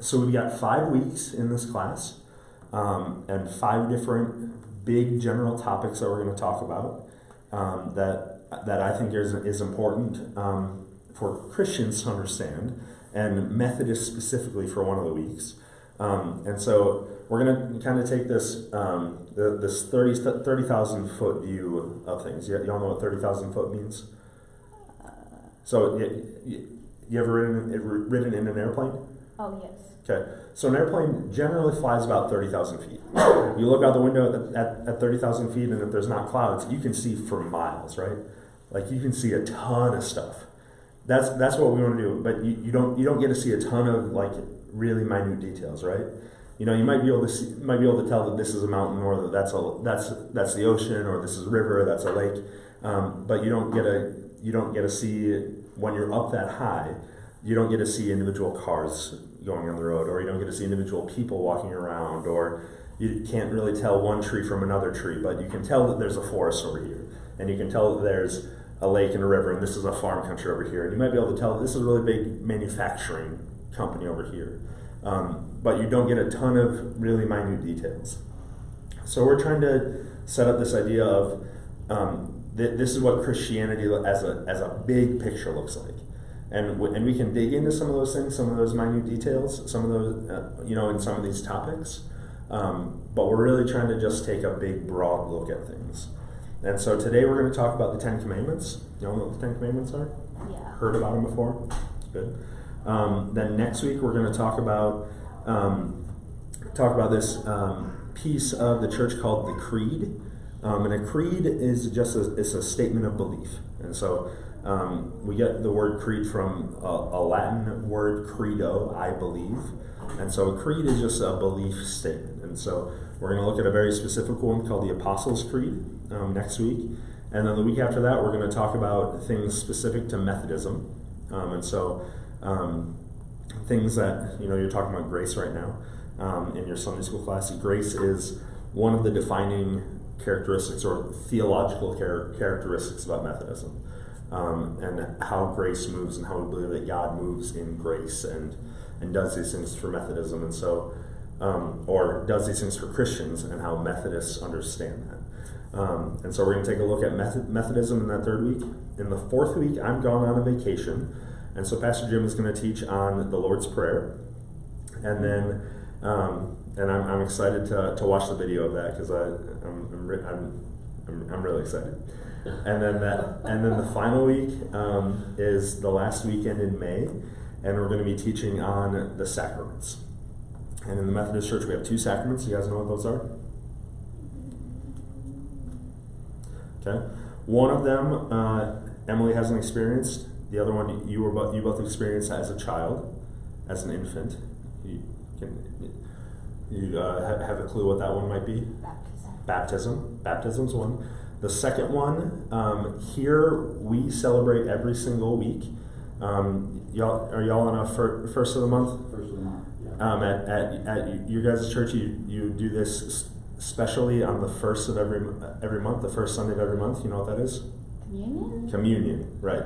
So we've got 5 weeks in this class, and 5 different big general topics that we're going to talk about that I think is important for Christians to understand, and Methodists specifically for one of the weeks. And so we're going to kind of take this this 30,000 foot view of things. You all know what 30,000 foot means? So you ever ridden in an airplane? Oh, yes. Okay, so an airplane generally flies about 30,000 feet. You look out the window at 30,000 feet, and if there's not clouds, you can see for miles, right? Like you can see a ton of stuff. That's what we want to do, but you don't get to see a ton of like really minute details, right? You know, you might be able to tell that this is a mountain, or that that's the ocean, or this is a river, that's a lake, but you don't get to see, when you're up that high, you don't get to see individual cars going on the road, or you don't get to see individual people walking around, or you can't really tell one tree from another tree, but you can tell that there's a forest over here, and you can tell that there's a lake and a river, and this is a farm country over here, and you might be able to tell that this is a really big manufacturing company over here, but you don't get a ton of really minute details. So we're trying to set up this idea of this is what Christianity as a big picture looks like. And we can dig into some of those things, some of those minute details, some of those, in some of these topics. But we're really trying to just take a big, broad look at things. And so today we're going to talk about the 10 Commandments. You all know what the 10 Commandments are? Yeah. Heard about them before? Good. Then next week we're going to talk about this piece of the church called the Creed. And a creed is just it's a statement of belief. And so we get the word creed from a Latin word credo, I believe. And so a creed is just a belief statement. And so we're going to look at a very specific one called the Apostles' Creed next week. And then the week after that, we're going to talk about things specific to Methodism. And so things that, you're talking about grace right now in your Sunday school class. Grace is one of the defining characteristics or theological characteristics about Methodism. And how grace moves, and how we believe that God moves in grace and does these things for Methodism, and so or does these things for Christians, and how Methodists understand that. And so we're going to take a look at Methodism in that 3rd week. In the 4th week, I'm gone on a vacation, and so Pastor Jim is going to teach on the Lord's Prayer, and then I'm excited to watch the video of that because I'm really excited. And then the final week is the last weekend in May, and we're going to be teaching on the sacraments. And in the Methodist Church, we have 2 sacraments. You guys know what those are? Okay. One of them, Emily hasn't experienced. The other one, you both experienced as a child, as an infant. You have a clue what that one might be? Baptism. Baptism's one. The second one, here we celebrate every single week. Are y'all on a first of the month? First of the month, yeah. At your guys' church, you do this especially on the first of every month, the first Sunday of every month. You know what that is? Communion? Communion, right.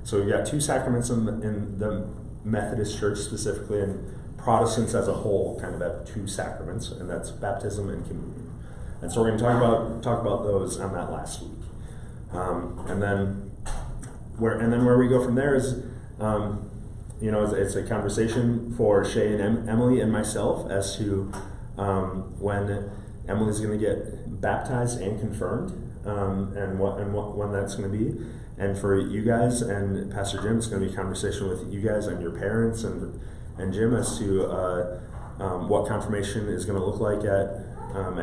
So we've got 2 sacraments in the Methodist Church specifically, and Protestants as a whole kind of have 2 sacraments, and that's baptism and communion. And so we're going to talk about those on that last week, and then where we go from there is, it's a conversation for Shay and Emily and myself as to when Emily's going to get baptized and confirmed, and when that's going to be, and for you guys and Pastor Jim, it's going to be a conversation with you guys and your parents and Jim as to what confirmation is going to look like at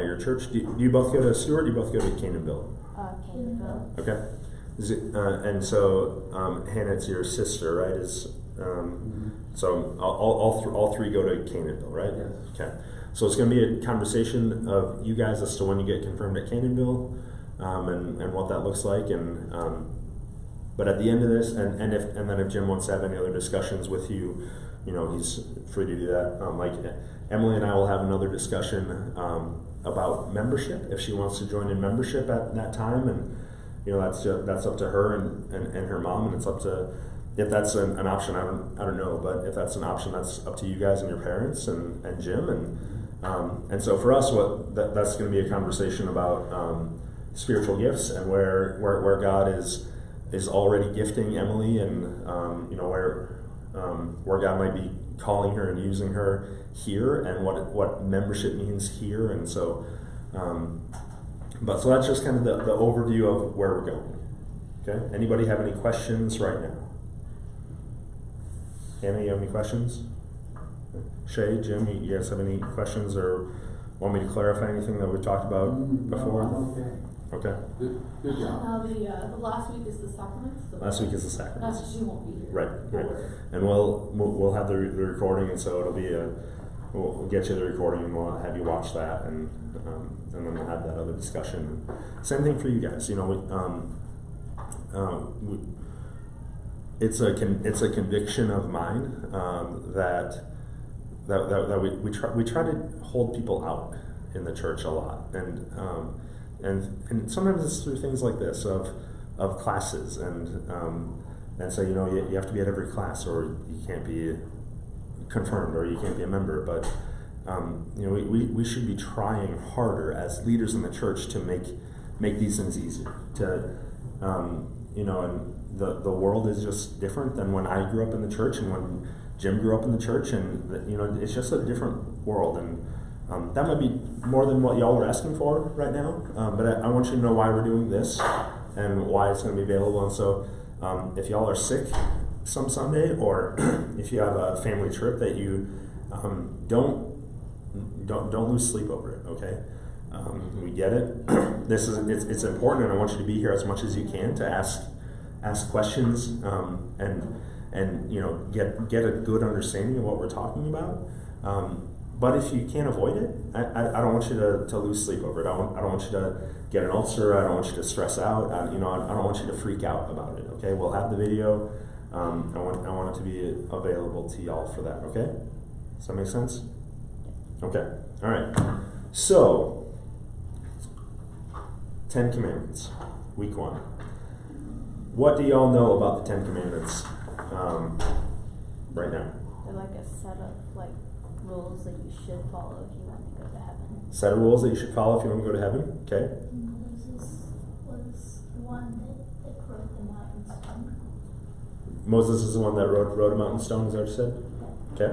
your church. Do you both go to Stewart? Or do you both go to Canonville? Canonville. Okay. And so Hannah, it's your sister, right? So all three go to Canonville, right? Yes. Okay. So it's going to be a conversation of you guys as to when you get confirmed at Canonville, and what that looks like, and but at the end of this, and then if Jim wants to have any other discussions with you, he's free to do that. Like Emily and I will have another discussion about membership if she wants to join in membership at that time, and that's up to her and her mom, and it's up to if that's an option, I don't know, but if that's an option, that's up to you guys and your parents and Jim, and so for us, that's going to be a conversation about spiritual gifts and where God is already gifting Emily, and where God might be calling her and using her here, and what membership means here, and so so that's just kind of the overview of where we're going. Okay. Anybody have any questions right now? Hannah, you have any questions? Shay, Jim, you guys have any questions or want me to clarify anything that we've talked about before? Okay. Good job. The last week is the sacraments. Last week is the sacraments. That's she won't be here. Right. And we'll have the recording, and so it'll be we'll get you the recording, and we'll have you watch that, and then we'll have that other discussion. Same thing for you guys. It's a conviction of mine that we try to hold people out in the church a lot, and sometimes it's through things like this of classes, and so you have to be at every class, or you can't be confirmed, or you can't be a member. But we should be trying harder as leaders in the church to make these things easier. And the world is just different than when I grew up in the church and when Jim grew up in the church, and it's just a different world, and that might be more than what y'all were asking for right now, but I want you to know why we're doing this and why it's going to be available. And so if y'all are sick some Sunday, or if you have a family trip that you don't lose sleep over it, okay? We get it. It's important, and I want you to be here as much as you can to ask questions, and get a good understanding of what we're talking about. But if you can't avoid it, I don't want you to lose sleep over it. I don't want you to get an ulcer. I don't want you to stress out. I don't want you to freak out about it. Okay, we'll have the video. I want it to be available to y'all for that. Okay, does that make sense? Okay, all right. So, 10 Commandments, week 1. What do y'all know about the 10 Commandments right now? They're like a set of rules that you should follow if you want to go to heaven. Set of rules that you should follow if you want to go to heaven. Okay. Moses was the one that wrote the mountain stone. Moses is the one that wrote a mountain stone, is that what you said? Okay.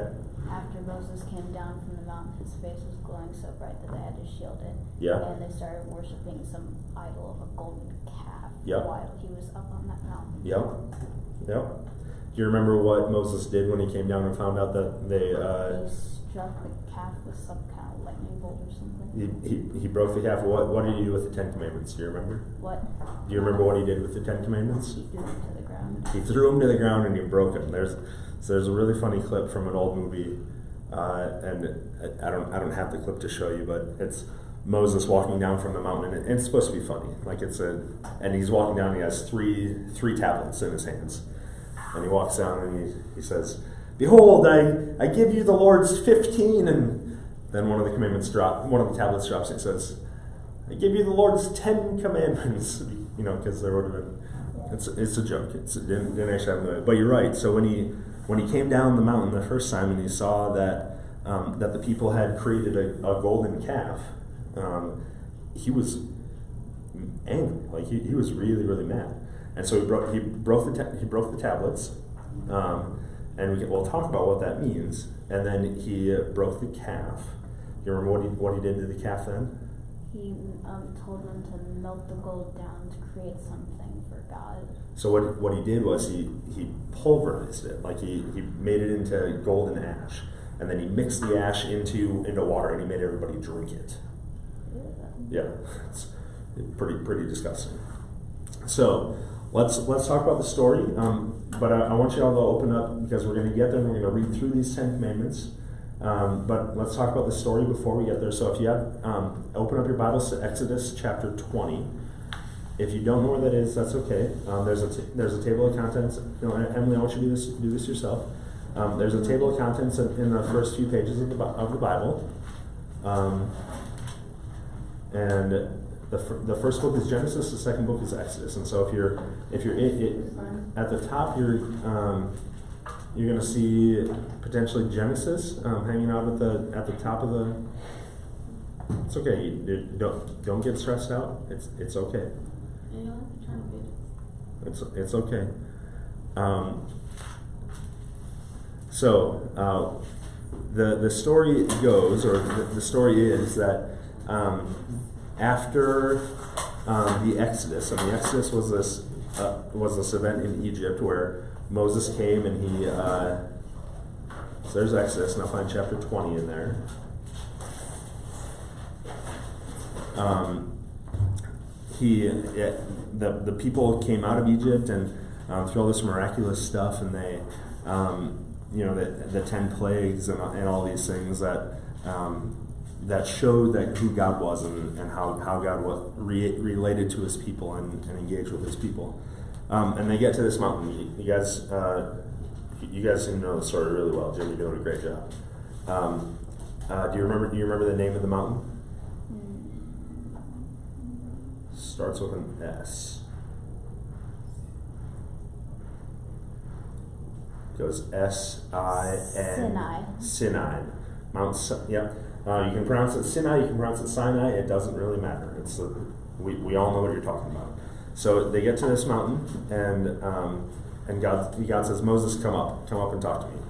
After Moses came down from the mountain, his face was glowing so bright that they had to shield it. Yeah. And they started worshiping some idol of a golden calf Yep. while he was up on that mountain. Yep. Do you remember what Moses did when he came down and found out that they He struck the calf with some kind of lightning bolt or something. he broke the calf? What did he do with the 10 Commandments? Do you remember? What? Do you remember what he did with the 10 Commandments? He threw him to the ground. He threw him to the ground and he broke him. There's a really funny clip from an old movie, and I don't have the clip to show you, but it's Moses walking down from the mountain, and it's supposed to be funny. And he's walking down. He has three tablets in his hands, and he walks down and he says, "Behold, I give you the Lord's 15," and then one of the tablets drops. And it says, "I give you the Lord's 10 commandments," because there would have been. It's a joke. It didn't actually happen that way. But you're right. So when he came down the mountain the first time and he saw that the people had created a golden calf, he was angry. He was really, really mad. And so he broke the tablets, and we'll talk about what that means. And then he broke the calf. You remember what he did to the calf then? He told them to melt the gold down to create something for God. So what he did was he pulverized it, he made it into golden ash, and then he mixed the ash into water, and he made everybody drink it. Yeah, it's pretty disgusting. So let's talk about the story. But I want you all to open up, because we're going to get there and we're going to read through these 10 commandments. But let's talk about the story before we get there. So if you have, open up your Bibles to Exodus chapter 20. If you don't know where that is, that's okay. There's a table of contents. Emily, I want you to do this yourself. There's a table of contents in the first few pages of the Bible. And The first book is Genesis. The second book is Exodus. And so if you're at the top, you're going to see potentially Genesis hanging out at the top of the. It's okay. Don't get stressed out. It's okay. You know, I'm trying to be. It's okay. So the story goes, or the story is that after the Exodus, and the Exodus was this event in Egypt where Moses came and he. So there's Exodus, and I'll find chapter 20 in there. The people came out of Egypt and through all this miraculous stuff, and they, the 10 plagues and all these things that showed that who God was and how God related to His people and engaged with His people. And they get to this mountain. You guys seem to know the story really well. Jim, you're doing a great job. Do you remember the name of the mountain? Starts with an S. Goes S-I-N. Sinai. Yep. You can pronounce it Sinai, you can pronounce it Sinai, it doesn't really matter. We all know what you're talking about. So they get to this mountain, and God says, Moses, come up and talk to me.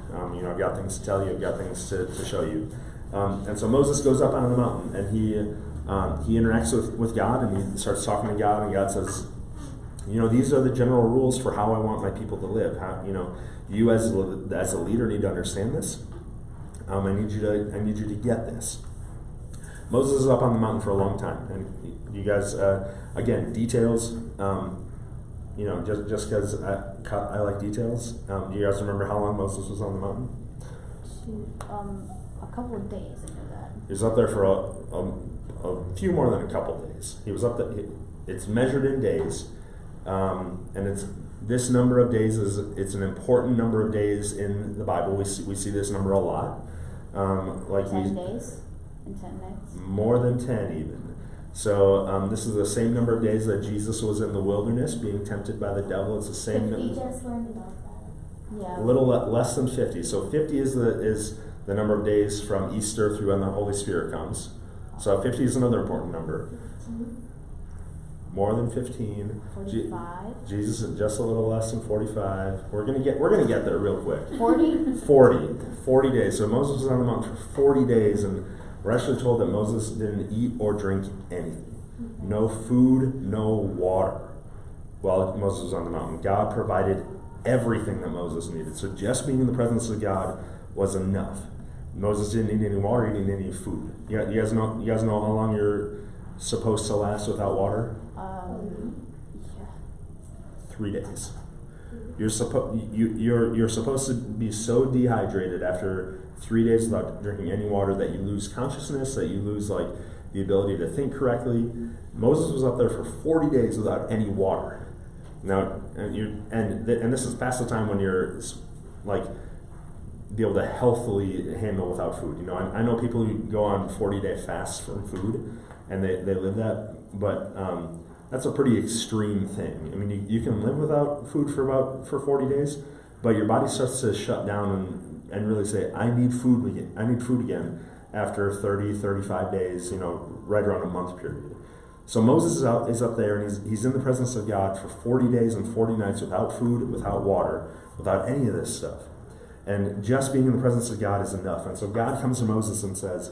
I've got things to tell you, I've got things to show you. And so Moses goes up onto the mountain, and he interacts with God, and he starts talking to God, and God says, these are the general rules for how I want my people to live. You as a leader need to understand this. I need you to get this. Moses is up on the mountain for a long time, and you guys, again, details. Just because I like details. Do you guys remember how long Moses was on the mountain? A couple of days into that. He was up there for a few more than a couple of days. He was up there. It's measured in days, and it's this number of days it's an important number of days in the Bible. We see this number a lot. 10 days and 10 nights. More than 10 even. So this is the same number of days that Jesus was in the wilderness being tempted by the devil. It's the same. We just learned about that. Yeah. A little less than 50. So 50 is the number of days from Easter through when the Holy Spirit comes. So 50 is another important number. More than 15. 45. Jesus is just a little less than 45. We're gonna get there real quick. 40. 40 days. So Moses was on the mountain for 40 days, and we're actually told that Moses didn't eat or drink anything. No food, no water. While Moses was on the mountain, God provided everything that Moses needed. So just being in the presence of God was enough. Moses didn't need any water, he didn't need any food. You guys know how long you're supposed to last without water? Yeah. 3 days. You're supposed to be so dehydrated after 3 days without drinking any water that you lose consciousness, that you lose the ability to think correctly. Moses was up there for 40 days without any water. Now, and this is past the time when you're be able to healthily handle without food. I know people who go on 40-day fasts from food, and they live that, but that's a pretty extreme thing. I mean, you can live without food for 40 days, but your body starts to shut down and really say, I need food again after 30, 35 days, right around a month period. So Moses is up there, and he's in the presence of God for 40 days and 40 nights without food, without water, without any of this stuff. And just being in the presence of God is enough. And so God comes to Moses and says,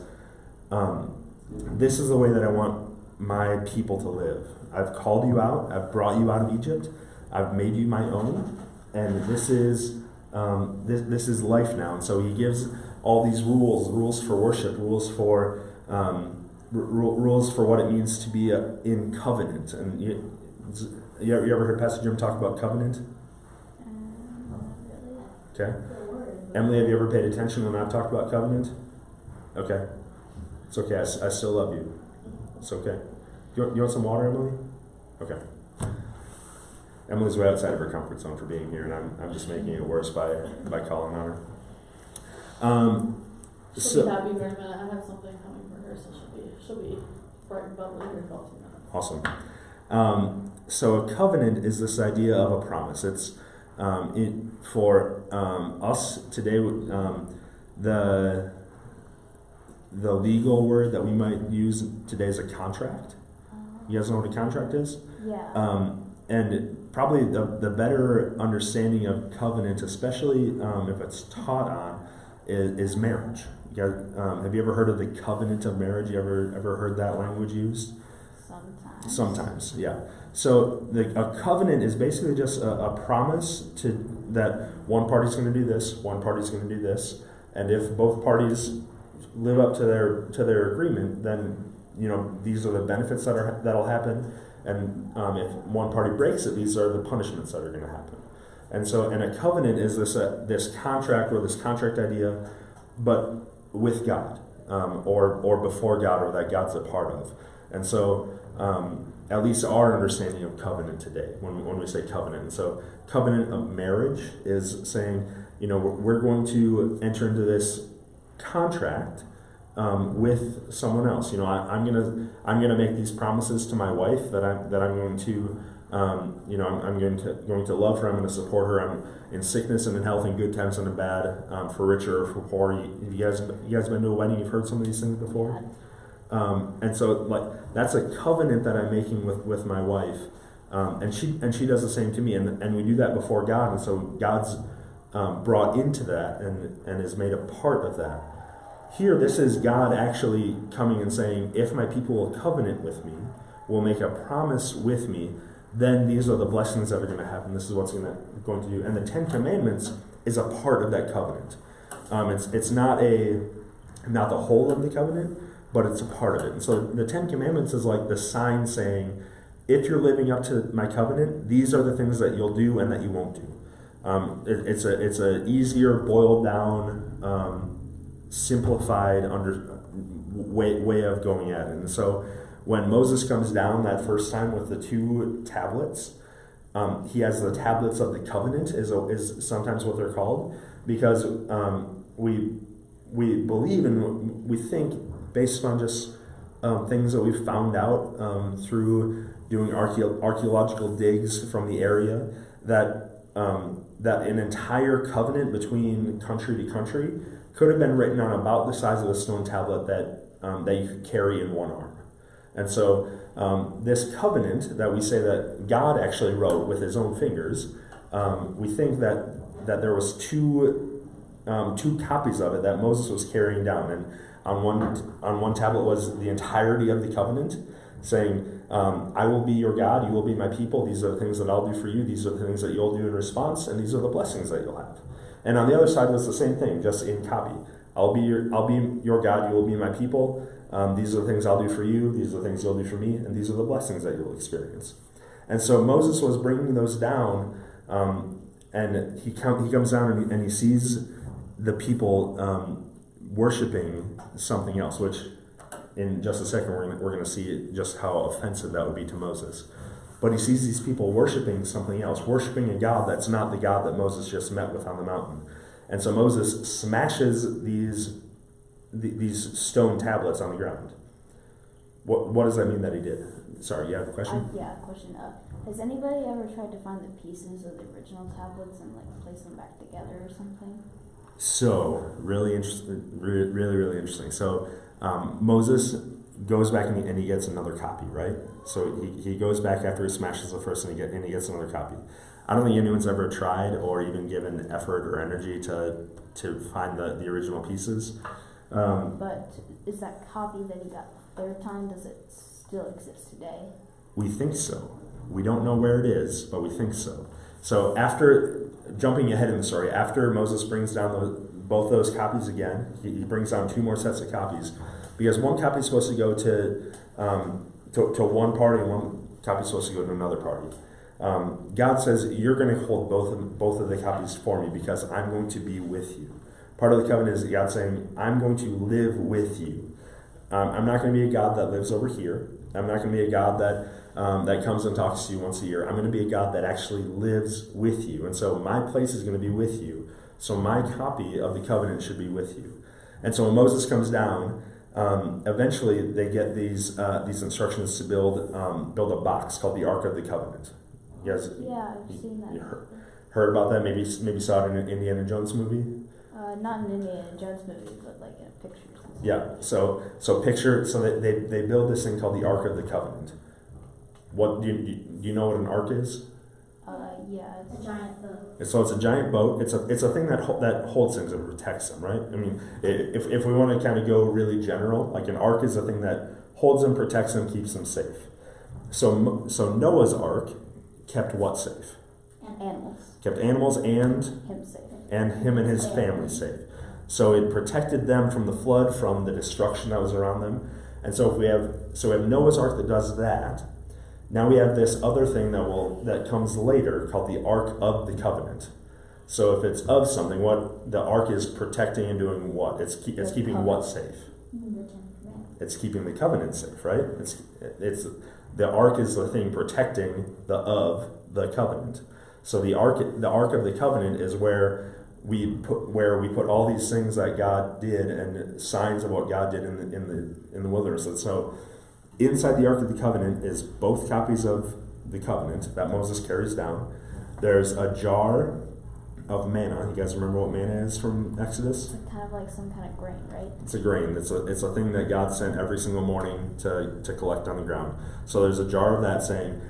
this is the way that I want my people to live. I've called you out. I've brought you out of Egypt. I've made you my own. And this is life now. And so he gives all these rules for worship, rules for what it means to be in covenant. And you ever heard Pastor Jim talk about covenant? Not really. Okay. Emily, have you ever paid attention when I've talked about covenant? Okay. It's okay. I still love you. It's okay. You want some water, Emily? Okay. Emily's way outside of her comfort zone for being here, and I'm just making it worse by calling on her. She'll be happy for a minute. I have something coming for her, so she'll be bright and bubbly here in about 2 minutes. Awesome. So a covenant is this idea of a promise. It's for us today. The legal word that we might use today is a contract. You guys know what a contract is? Yeah. And probably the better understanding of covenant, especially if it's taught on, is marriage. You guys, have you ever heard of the covenant of marriage? You ever heard that language used? Sometimes, yeah. So a covenant is basically just a promise that one party's going to do this, one party's going to do this, and if both parties live up to their agreement, then these are the benefits that'll happen, and if one party breaks it, these are the punishments that are going to happen. And so, a covenant is this contract or this contract idea, but with God, or before God, or that God's a part of. And so, at least our understanding of covenant today, when we say covenant. And so covenant of marriage is saying, we're going to enter into this contract with someone else. I'm gonna make these promises to my wife that I'm going to, I'm going to love her. I'm going to support her. I'm in sickness and in health, in good times and in bad, for richer or for poor. You guys been to a wedding? You've heard some of these things before. And so that's a covenant that I'm making with my wife, and she does the same to me, and we do that before God, and so God's brought into that and is made a part of that. Here, this is God actually coming and saying, if my people will covenant with me, will make a promise with me, then these are the blessings that are going to happen. This is what's going to do. And the Ten Commandments is a part of that covenant. It's not the whole of the covenant, but it's a part of it. And so the Ten Commandments is like the sign saying, if you're living up to my covenant, these are the things that you'll do and that you won't do. It's a easier, boiled down, simplified way of going at it. And so when Moses comes down that first time with the 2 tablets, he has the tablets of the covenant is sometimes what they're called, because we believe and we think, based on just things that we've found out through doing archaeological digs from the area, that an entire covenant between country to country could have been written on about the size of a stone tablet that you could carry in one arm. And so this covenant that we say that God actually wrote with his own fingers, we think that there was two copies of it that Moses was carrying down, and on one tablet was the entirety of the covenant, saying, I will be your God, you will be my people, these are the things that I'll do for you, these are the things that you'll do in response, and these are the blessings that you'll have. And on the other side was the same thing, just in copy. I'll be your God, you will be my people, these are the things I'll do for you, these are the things you'll do for me, and these are the blessings that you'll experience. And so Moses was bringing those down, and he comes down and he sees the people worshiping something else, which in just a second we're going to see just how offensive that would be to Moses. But he sees these people worshiping something else, worshiping a God that's not the God that Moses just met with on the mountain. And so Moses smashes these stone tablets on the ground. What does that mean that he did? Sorry, you have a question? Yeah, question. Has anybody ever tried to find the pieces of the original tablets and place them back together or something? So, really interesting, really interesting. So, Moses goes back and he gets another copy, right? So he goes back after he smashes the first and he gets another copy. I don't think anyone's ever tried or even given effort or energy to find the original pieces. But is that copy that he got the third time, does it still exist today? We think so. We don't know where it is, but we think so. So after, jumping ahead in the story, after Moses brings down both those copies again, he brings down 2 more sets of copies, because one copy is supposed to go to one party and one copy is supposed to go to another party. God says, you're going to hold both of the copies for me because I'm going to be with you. Part of the covenant is God saying, I'm going to live with you. I'm not going to be a God that lives over here. I'm not going to be a God that comes and talks to you once a year. I'm going to be a God that actually lives with you. And so my place is going to be with you. So my copy of the covenant should be with you. And so when Moses comes down, eventually they get these instructions to build a box called the Ark of the Covenant. You guys, Yeah, I've seen that. you heard about that? Maybe saw it in an Indiana Jones movie. Not in Indiana Jones movie, but like in pictures. Yeah. So picture. So they build this thing called the Ark of the Covenant. What do you know what an ark is? Yeah, It's a giant boat. So it's a giant boat. It's a thing that holds things and protects them, right? I mean, if we want to kind of go really general, like an ark is a thing that holds them, protects them, keeps them safe. So Noah's ark kept what safe? animals. Kept animals and Him safe. him and his family safe. So it protected them from the flood, from the destruction that was around them. And so we have Noah's ark that does that. Now we have this other thing that comes later called the Ark of the Covenant. So if it's of something, what the ark is protecting and doing what? It's keeping what safe? The Ten Commandments. It's keeping the covenant safe, right? It's the ark is the thing protecting the covenant. So the ark of the covenant is where we put all these things that God did and signs of what God did in the wilderness. And so inside the Ark of the Covenant is both copies of the covenant that Moses carries down. There's a jar of manna. You guys remember what manna is from Exodus? It's kind of like some kind of grain, right? It's a grain. It's a thing that God sent every single morning to collect on the ground. So there's a jar of that saying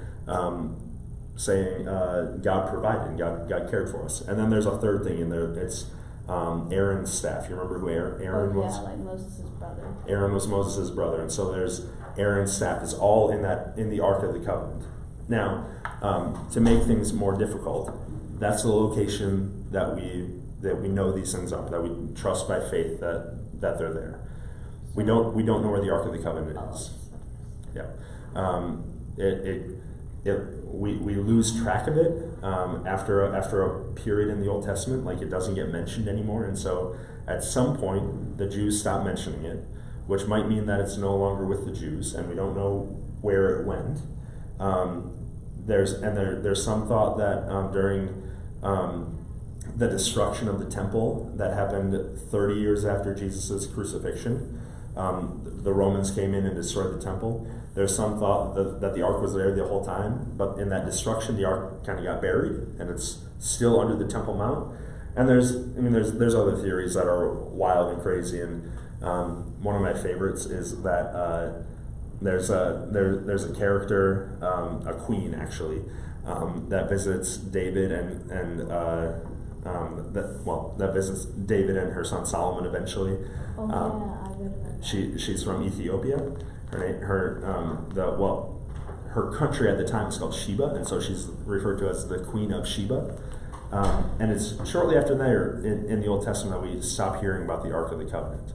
God provided, God cared for us. And then there's a third thing in there. It's Aaron's staff. You remember who Aaron was? Yeah, like Moses' brother. Aaron was Moses' brother, and so there's Aaron's staff. It's all in the Ark of the Covenant. Now, to make things more difficult, that's the location that we know these things are, that we trust by faith that they're there. We don't know where the Ark of the Covenant is. Yeah, we lose track of it after a period in the Old Testament. Like, it doesn't get mentioned anymore, and so at some point the Jews stop mentioning it, which might mean that it's no longer with the Jews, and we don't know where it went. There's some thought that during the destruction of the temple that happened 30 years after Jesus' crucifixion, the Romans came in and destroyed the temple. There's some thought that the ark was there the whole time, but in that destruction, the ark kind of got buried, and it's still under the Temple Mount. And there's other theories that are wild and crazy, and one of my favorites is that there's a character, a queen actually, that visits David that visits David and her son Solomon eventually. Oh yeah, I read about that. She's from Ethiopia. Her country at the time is called Sheba, and so she's referred to as the Queen of Sheba. And it's shortly after that, in the Old Testament, that we stop hearing about the Ark of the Covenant.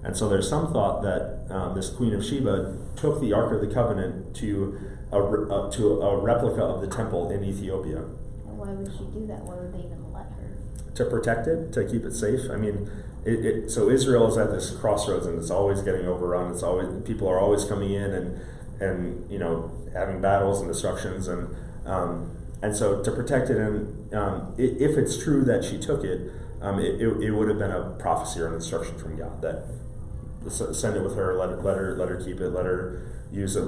And so there's some thought that this Queen of Sheba took the Ark of the Covenant to a replica of the temple in Ethiopia. And why would she do that? Why would they even let her? To protect it, to keep it safe. I mean, so Israel is at this crossroads, and it's always getting overrun. People are always coming in and having battles and destructions, and so to protect it, and if it's true that she took it, it would have been a prophecy or an instruction from God that send it with her, let her keep it, let her use it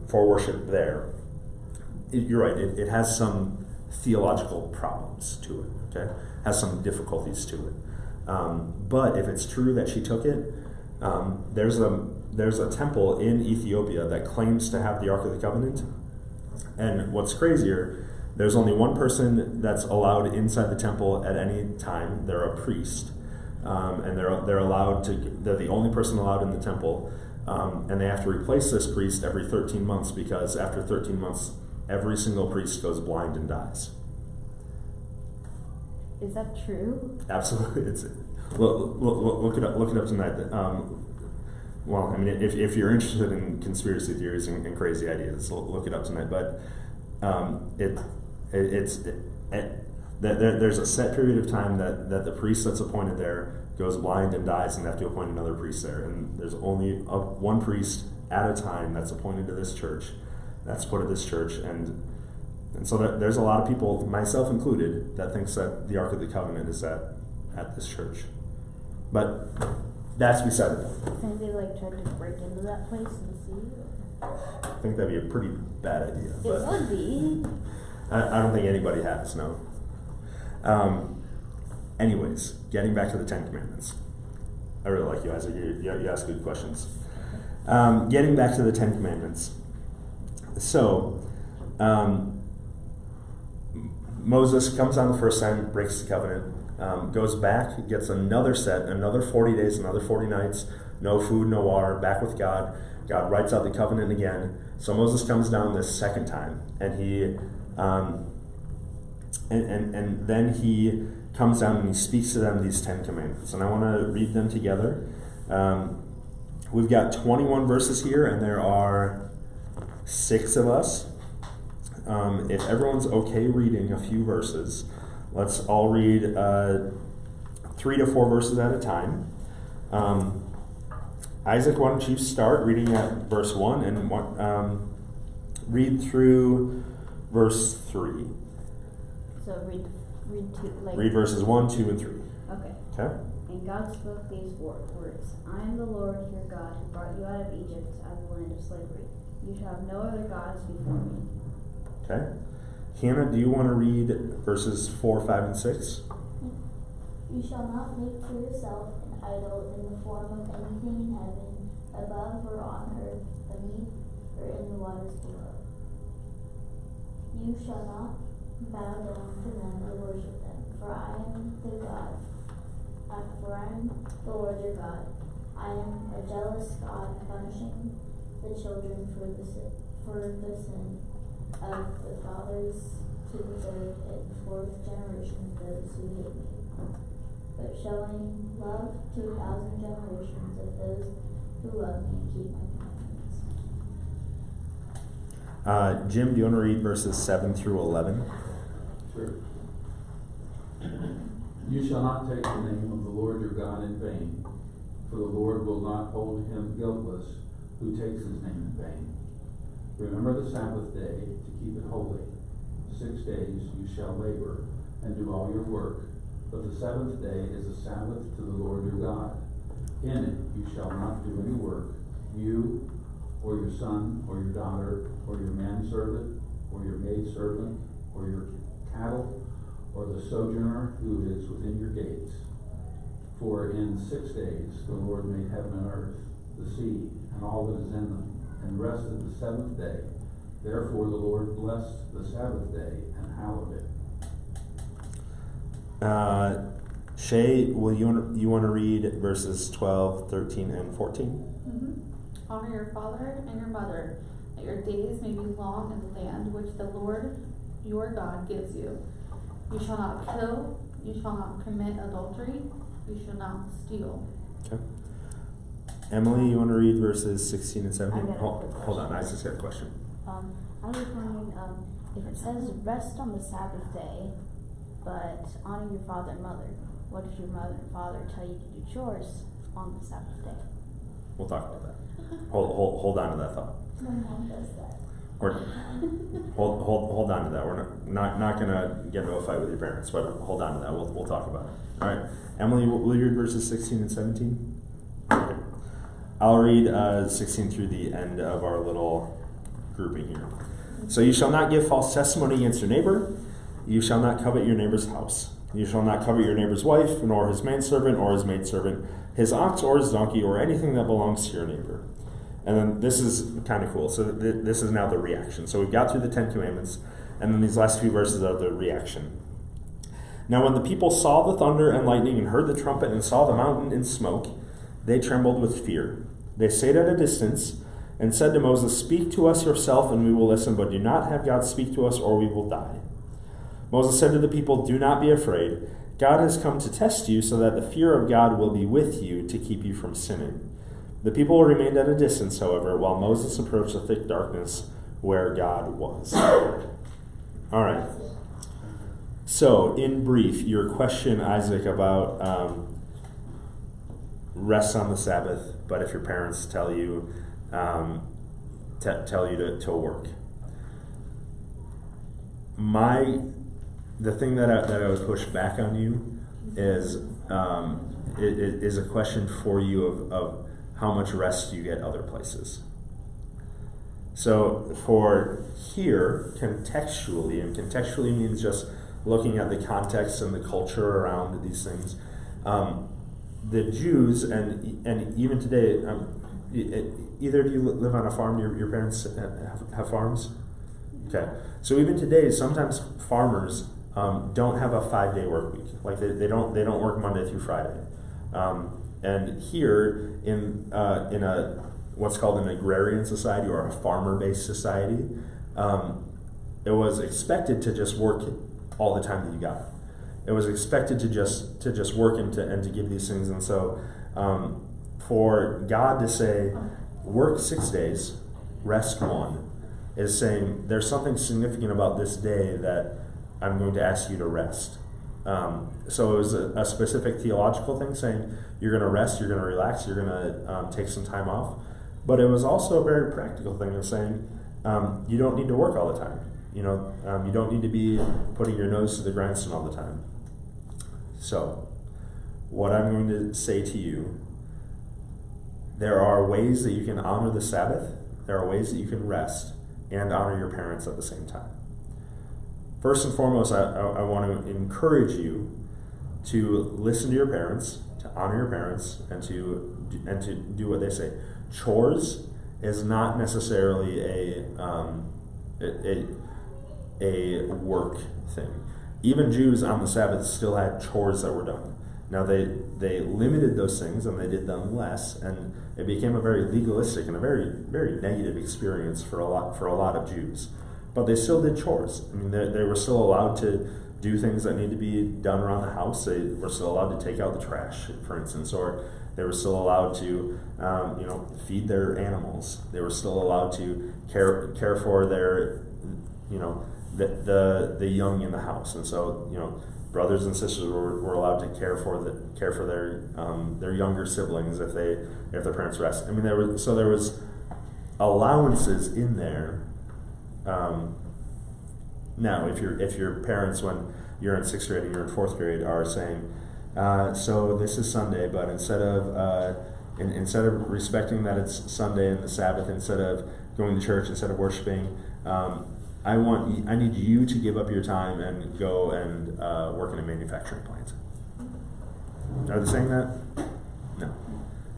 for worship there. You're right. It has some theological problems to it. Okay, has some difficulties to it. But if it's true that she took it, there's a temple in Ethiopia that claims to have the Ark of the Covenant. And what's crazier, there's only one person that's allowed inside the temple at any time. They're a priest, and they're allowed to. They're the only person allowed in the temple, and they have to replace this priest every 13 months because after 13 months, every single priest goes blind and dies. Is that true? Absolutely, look it up tonight. Well, I mean, if you're interested in conspiracy theories and crazy ideas, look it up tonight. But there's a set period of time that the priest that's appointed there goes blind and dies, and they have to appoint another priest there. And there's only one priest at a time that's appointed to this church, that's put at this church, and so there's a lot of people, myself included, that thinks that the Ark of the Covenant is at this church. But That's beside the point. Has anybody like tried to break into that place and see? I think that'd be a pretty bad idea. It But would be. I don't think anybody has, no. Anyways, getting back to the Ten Commandments. I really like you, Isaac. You ask good questions. Getting back to the Ten Commandments. So, Moses comes on the first time, breaks the covenant, goes back, gets another set, another 40 days, another 40 nights, no food, no water, back with God. God writes out the covenant again. So Moses comes down this second time, and he, and then he comes down and he speaks to them these 10 commandments. And I want to read them together. We've got 21 verses here, and there are 6 of us. If everyone's okay reading a few verses, let's all read 3 to 4 verses at a time. Isaac, why don't you start reading at verse 1 and read through verse 3. So read Read verses 1, 2, and 3. Okay. Okay? And God spoke these words: I am the Lord your God who brought you out of Egypt, out of the land of slavery. You shall have no other gods before me. Okay. Hannah, do you want to read verses 4, 5, and 6? You shall not make for yourself an idol in the form of anything in heaven, above or on earth, beneath or in the waters below. You shall not bow down to them or worship them, for I am the God. For I am the Lord your God. I am a jealous God, punishing the children for the sin of the fathers to the third and fourth generation of those who hate me, but showing love to 1,000 generations of those who love me and keep my commandments. Jim, do you want to read verses 7 through 11? Sure. You shall not take the name of the Lord your God in vain, for the Lord will not hold him guiltless who takes his name in vain. Remember the Sabbath day to keep it holy. 6 days you shall labor and do all your work, but the 7th day is a Sabbath to the Lord your God. In it you shall not do any work, you or your son or your daughter or your manservant or your maidservant or your cattle or the sojourner who is within your gates. For in 6 days the Lord made heaven and earth, the sea, and all that is in them, and rested the 7th day. Therefore the Lord blessed the Sabbath day and hallowed it. Shay, will you want to read verses 12, 13, and 14? Mm-hmm. Honor your father and your mother, that your days may be long in the land which the Lord your God gives you. You shall not kill, you shall not commit adultery, you shall not steal. Okay. Emily, you want to read verses 16 and 17? I got a quick Hold on, I question. just got a question. I was wondering, if it says rest on the Sabbath day, but honor your father and mother, what if your mother and father tell you to do chores on the Sabbath day? We'll talk about that. Hold on to that thought. My mom does that. Hold on to that. We're not gonna get into a fight with your parents, but hold on to that. We'll talk about it. All right, Emily, will you read verses 16 and 17? Okay. I'll read 16 through the end of our little grouping here. So you shall not give false testimony against your neighbor. You shall not covet your neighbor's house. You shall not covet your neighbor's wife, nor his manservant, or his maidservant, his ox, or his donkey, or anything that belongs to your neighbor. And then this is kind of cool. So this is now the reaction. So we've got through the 10 commandments, and then these last few verses are the reaction. Now when the people saw the thunder and lightning and heard the trumpet and saw the mountain in smoke, they trembled with fear. They stayed at a distance and said to Moses, "Speak to us yourself and we will listen, but do not have God speak to us or we will die." Moses said to the people, "Do not be afraid. God has come to test you so that the fear of God will be with you to keep you from sinning." The people remained at a distance, however, while Moses approached the thick darkness where God was. All right. So, in brief, your question, Isaac, about rest on the Sabbath, but if your parents tell you to work. The thing that I would push back on you is is a question for you of how much rest you get other places. So for here, contextually, and contextually means just looking at the context and the culture around these things, the Jews, and even today, either of you live on a farm, your parents have farms? Okay. So even today, sometimes farmers don't have a 5-day work week. Like they don't work Monday through Friday. And here in a what's called an agrarian society or a farmer-based society, it was expected to just work all the time that you got. It was expected to just work and to give these things. And so for God to say, work 6 days, rest 1, is saying there's something significant about this day that I'm going to ask you to rest. So it was a specific theological thing saying you're going to rest, you're going to relax, you're going to take some time off. But it was also a very practical thing of saying you don't need to work all the time. You don't need to be putting your nose to the grindstone all the time. So what I'm going to say to you, there are ways that you can honor the Sabbath, there are ways that you can rest and honor your parents at the same time. First and foremost, I want to encourage you to listen to your parents, to honor your parents, and to do what they say. Chores is not necessarily a work thing. Even Jews on the Sabbath still had chores that were done. Now they limited those things and they did them less, and it became a very legalistic and a very, very negative experience for a lot of Jews. But they still did chores. I mean, they were still allowed to do things that need to be done around the house. They were still allowed to take out the trash, for instance, or they were still allowed to, feed their animals. They were still allowed to care for their, the young in the house. And so, brothers and sisters were allowed to care for their younger siblings if their parents rest. I mean, there was allowances in there. Now, if your parents, when you're in 6th grade and you're in 4th grade, are saying, so this is Sunday, but instead of respecting that it's Sunday and the Sabbath, instead of going to church, instead of worshiping, I need you to give up your time and go and work in a manufacturing plant. Are they saying that?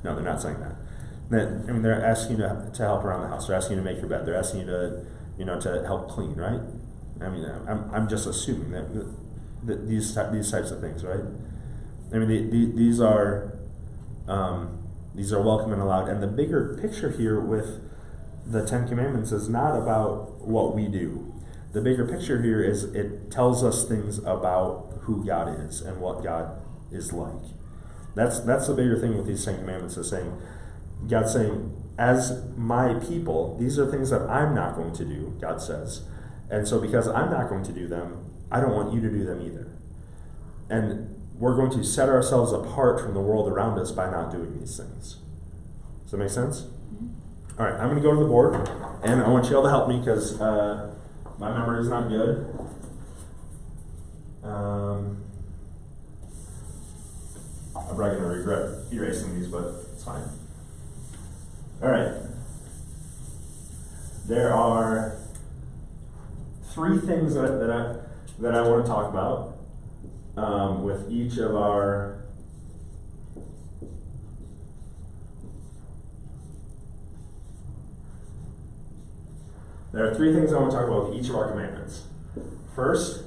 No, they're not saying that. They're asking you to help around the house. They're asking you to make your bed. They're asking you to help clean, right? I mean, I'm just assuming that these types of things, right? I mean, these are welcome and allowed. And the bigger picture here with the 10 Commandments is not about what we do. The bigger picture here is it tells us things about who God is and what God is like. That's the bigger thing with these 10 Commandments, is saying, God's saying, as my people, these are things that I'm not going to do, God says. And so because I'm not going to do them, I don't want you to do them either. And we're going to set ourselves apart from the world around us by not doing these things. Does that make sense? All right, I'm going to go to the board, and I want you all to help me because my memory is not good. I'm probably going to regret erasing these, but it's fine. All right. There are 3 things that I want to talk about with each of our There are 3 things I want to talk about with each of our commandments. First,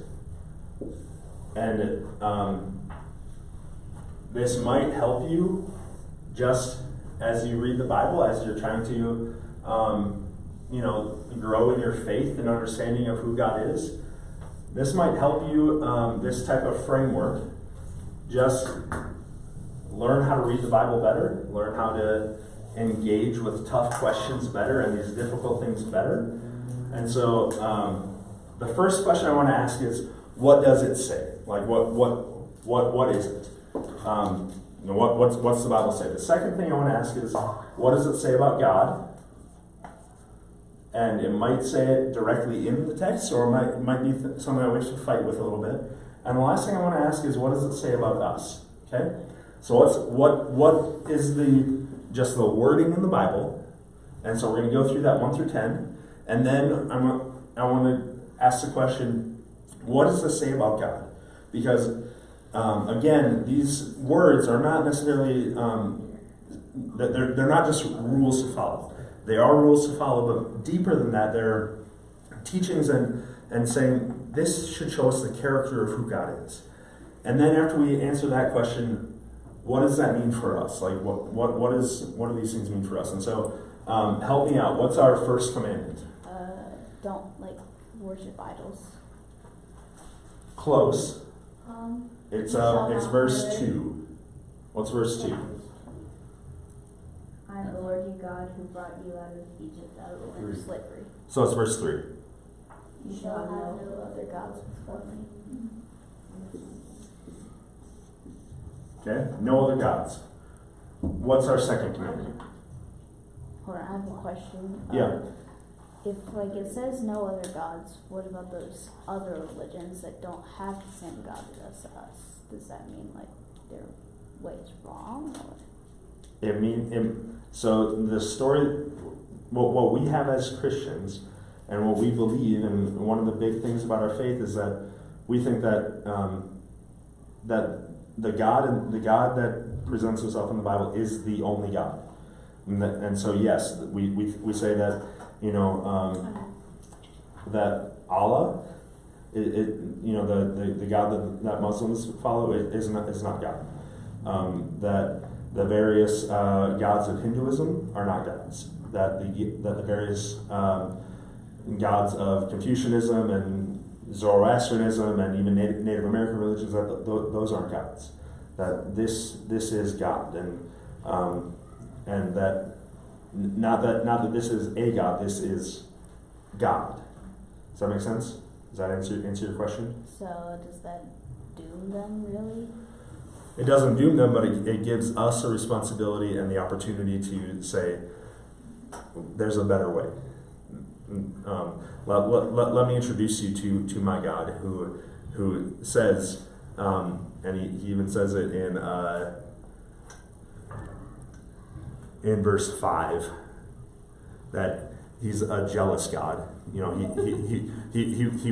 and this might help you just as you read the Bible, as you're trying to grow in your faith and understanding of who God is. This might help you, this type of framework, just learn how to read the Bible better, learn how to engage with tough questions better and these difficult things better. And so the first question I want to ask is, what does it say? Like, what is it? What's the Bible say? The second thing I want to ask is, what does it say about God? And it might say it directly in the text, or it might be something I wish to fight with a little bit. And the last thing I want to ask is, what does it say about us? Okay? So what is just the wording in the Bible? And so we're going to go through that 1 through 10, and then I want to ask the question, what does this say about God? Because again, these words are not necessarily they're not just rules to follow. They are rules to follow, but deeper than that, they're teachings and saying this should show us the character of who God is. And then after we answer that question, what does that mean for us? Like what do these things mean for us? And so help me out. What's our first commandment? Don't worship idols. Close. It's verse 2. What's verse 2? I am the Lord your God who brought you out of Egypt, out of the land of slavery. So it's verse 3. You shall have no other gods before me. Okay? No other gods. What's our second commandment? Hold on, I have a question. Yeah. If it says no other gods, what about those other religions that don't have the same God as us? Does that mean their way is wrong? Or? So the story, what we have as Christians, and what we believe, and one of the big things about our faith is that we think that that the God that presents Himself in the Bible is the only God, and so yes, we say that that Allah, the God that Muslims follow is not God. That the various gods of Hinduism are not gods. That the various gods of Confucianism and Zoroastrianism and even Native American religions, those aren't gods. That this is God, and that not that this is a God, this is God. Does that make sense? Does that answer your question? So does that doom them, really? It doesn't doom them, but it gives us a responsibility and the opportunity to say, there's a better way. Let me introduce you to my God, who says, and he even says it in verse 5, that He's a jealous God. He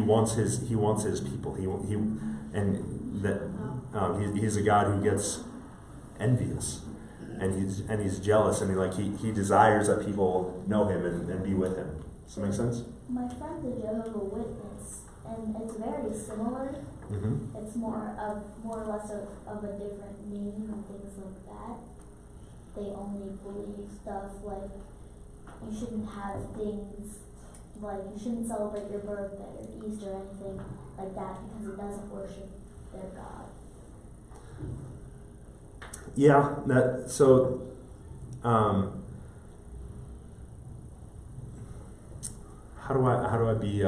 wants his people. He's a God who gets envious, and he's jealous, and he desires that people know Him and be with Him. Does that make sense? My friend's a Jehovah's Witness, and it's very similar. Mm-hmm. It's more or less of a different meaning and things like that. They only believe stuff like you shouldn't have things like you shouldn't celebrate your birthday or Easter or anything like that because it doesn't worship their God. Yeah, how do I be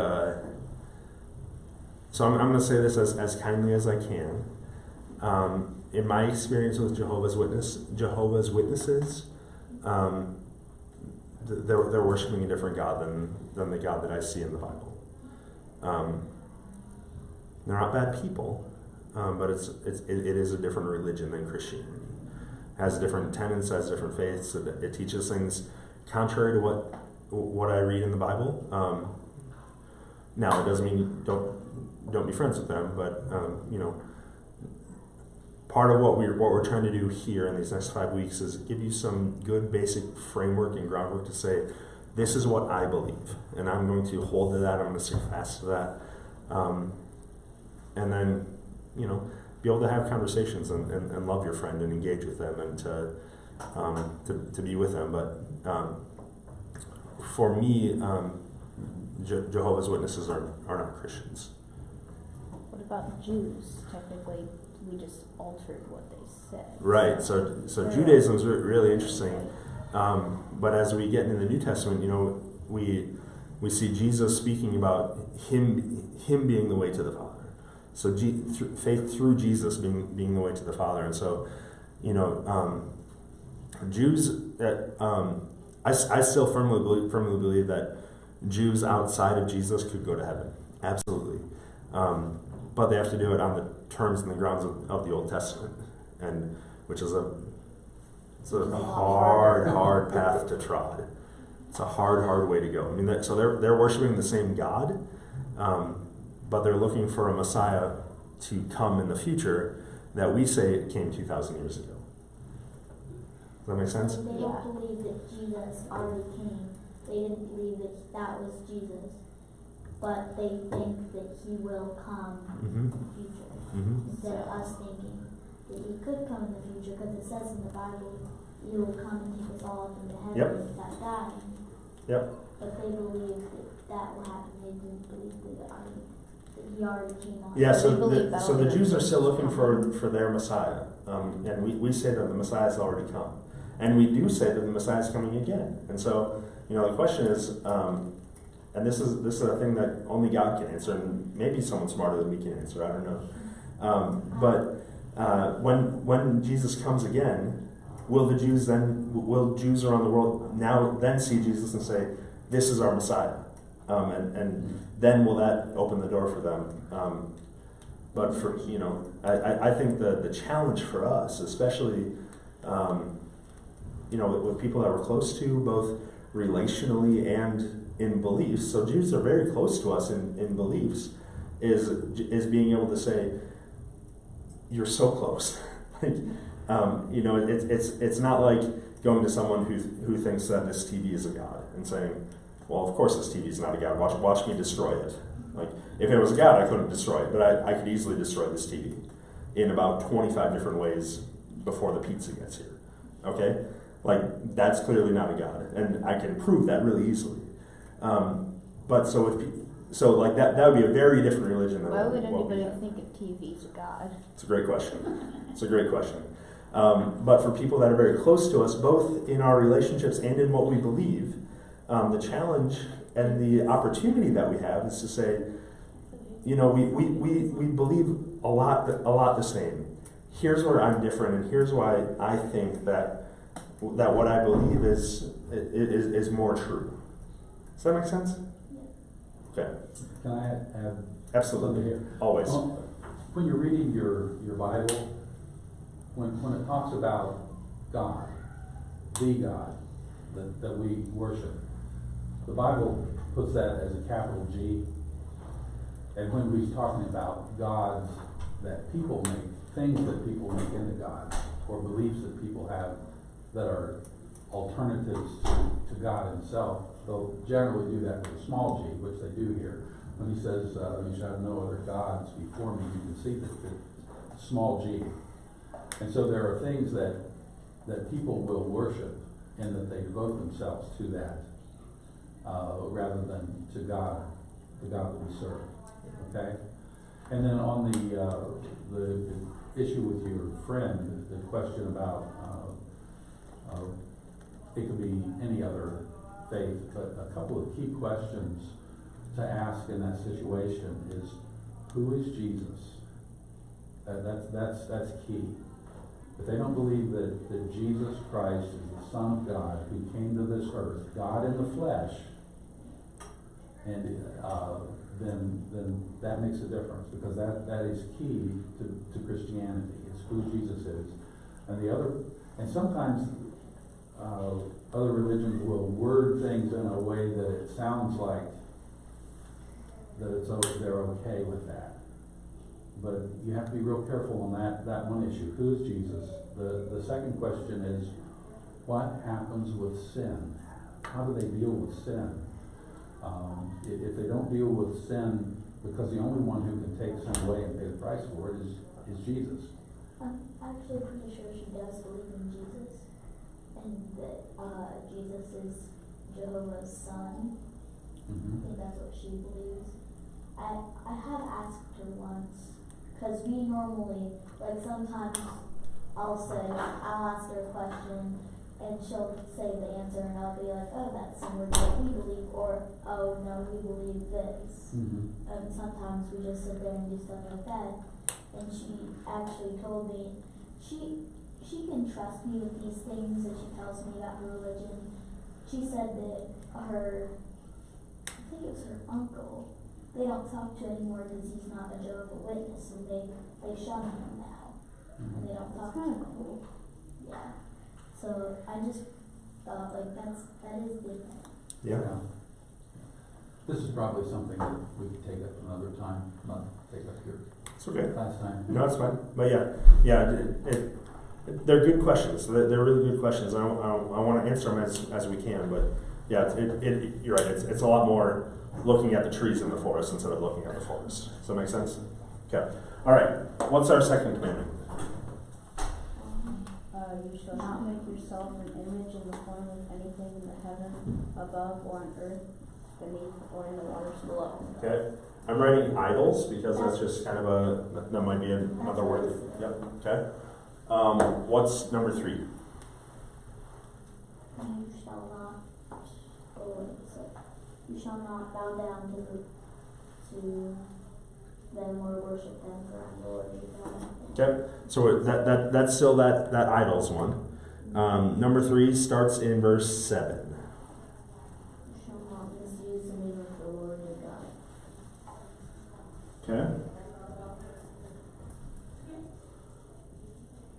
so I'm going to say this as kindly as I can. In my experience with Jehovah's Witnesses, they're worshiping a different God than the God that I see in the Bible. They're not bad people, but it is a different religion than Christianity. It has different tenets, has different faiths. It teaches things contrary to what I read in the Bible. Now it doesn't mean don't be friends with them, but part of what we're trying to do here in these next 5 weeks is give you some good basic framework and groundwork to say, this is what I believe, and I'm going to hold to that. I'm going to stick fast to that, and then be able to have conversations and love your friend and engage with them and to be with them. But for me, Jehovah's Witnesses are not Christians. What about Jews? Technically, we just altered what they said. Right. So Judaism is really interesting. But as we get into the New Testament, we see Jesus speaking about him being the way to the Father. So faith through Jesus being the way to the Father. And so, Jews. I still firmly believe that Jews outside of Jesus could go to heaven. Absolutely. But they have to do it on the terms and the grounds of the Old Testament. And which is it's a hard path to trod. It's a hard way to go. I mean, so they're worshiping the same God, but they're looking for a Messiah to come in the future that we say came 2,000 years ago. Does that make sense? They don't believe that Jesus already came. They didn't believe that was Jesus. But they think that he will come in the future. Instead of us thinking that he could come in the future, because it says in the Bible, he will come and take us all up into heaven without dying. Yep. But they believe that will happen. They didn't believe that he already came on. Yeah, so believe the Jews are still looking for their Messiah. And we say that the Messiah has already come. And we do say that the Messiah is coming again. And so, the question is, and this is a thing that only God can answer, and maybe someone smarter than me can answer, I don't know. But when Jesus comes again, will Jews around the world now then see Jesus and say, this is our Messiah? And then will that open the door for them? But for, I think the challenge for us, especially, with people that we're close to, both relationally and in beliefs, so Jews are very close to us in beliefs, is being able to say, you're so close. It's not like going to someone who thinks that this TV is a god and saying, well, of course this TV is not a god. Watch me destroy it. Like, if it was a god, I couldn't destroy it, but I could easily destroy this TV in about 25 different ways before the pizza gets here. Okay? Like, that's clearly not a god, and I can prove that really easily. But so like that would be a very different religion than Why would what we anybody have. think a TV's a god? It's a great question. But for people that are very close to us, both in our relationships and in what we believe, the challenge and the opportunity that we have is to say, we believe a lot the same. Here's where I'm different, and here's why I think that what I believe is more true. Does that make sense? Okay. Can I add Absolutely. here? Always. When you're reading your Bible, when it talks about God, the God that we worship, the Bible puts that as a capital G. And when we're talking about gods that people make, things that people make into God, or beliefs that people have that are alternatives to God himself, they'll generally do that with a small g, which they do here. When he says, you shall have no other gods before me, you can see the small g. And so there are things that people will worship, and that they devote themselves to that, rather than to God, the God that we serve. Okay? And then on the issue with your friend, the question about it could be any other faith, but a couple of key questions to ask in that situation is, who is Jesus? That's key. If they don't believe that Jesus Christ is the Son of God who came to this earth, God in the flesh, and then that makes a difference, because that is key to Christianity. It's who Jesus is. And sometimes other religions will word things in a way that it sounds like they're okay with that. But you have to be real careful on that one issue. Who is Jesus? The second question is, what happens with sin? How do they deal with sin? If they don't deal with sin, because the only one who can take sin away and pay the price for it is Jesus. I'm actually pretty sure she does believe in Jesus, and that Jesus is Jehovah's son. I think that's what she believes. I have asked her once, because we normally, like, sometimes I'll ask her a question, and she'll say the answer, and I'll be like, oh, that's similar to what we believe, or, oh, no, we believe this. And sometimes we just sit there and do stuff like that. And she actually told me she can trust me with these things that she tells me about her religion. She said that I think it was her uncle, they don't talk to anymore because he's not a Jehovah's Witness, and they shun him now, and they don't talk to him. So I just thought like that is different. Yeah. This is probably something that we could take up another time, not take up your It's okay. class time. No, it's fine. But yeah, they're good questions. They're really good questions. I want to answer them as we can. But yeah, you're right. It's a lot more looking at the trees in the forest instead of looking at the forest. Does that make sense? Okay. All right. What's our second commandment? You shall not make yourself an image in the form of anything in the heaven above or on earth beneath or in the waters below. Okay. I'm writing idols because that's just kind of that might be another word. Yep. Okay. What's number 3? You shall not. Oh, wait, so you shall not bow down to them or worship them, for the Lord your God. Okay. So that's still that idols one. Number 3 starts in verse 7. You shall not misuse the name of the Lord your God. Okay.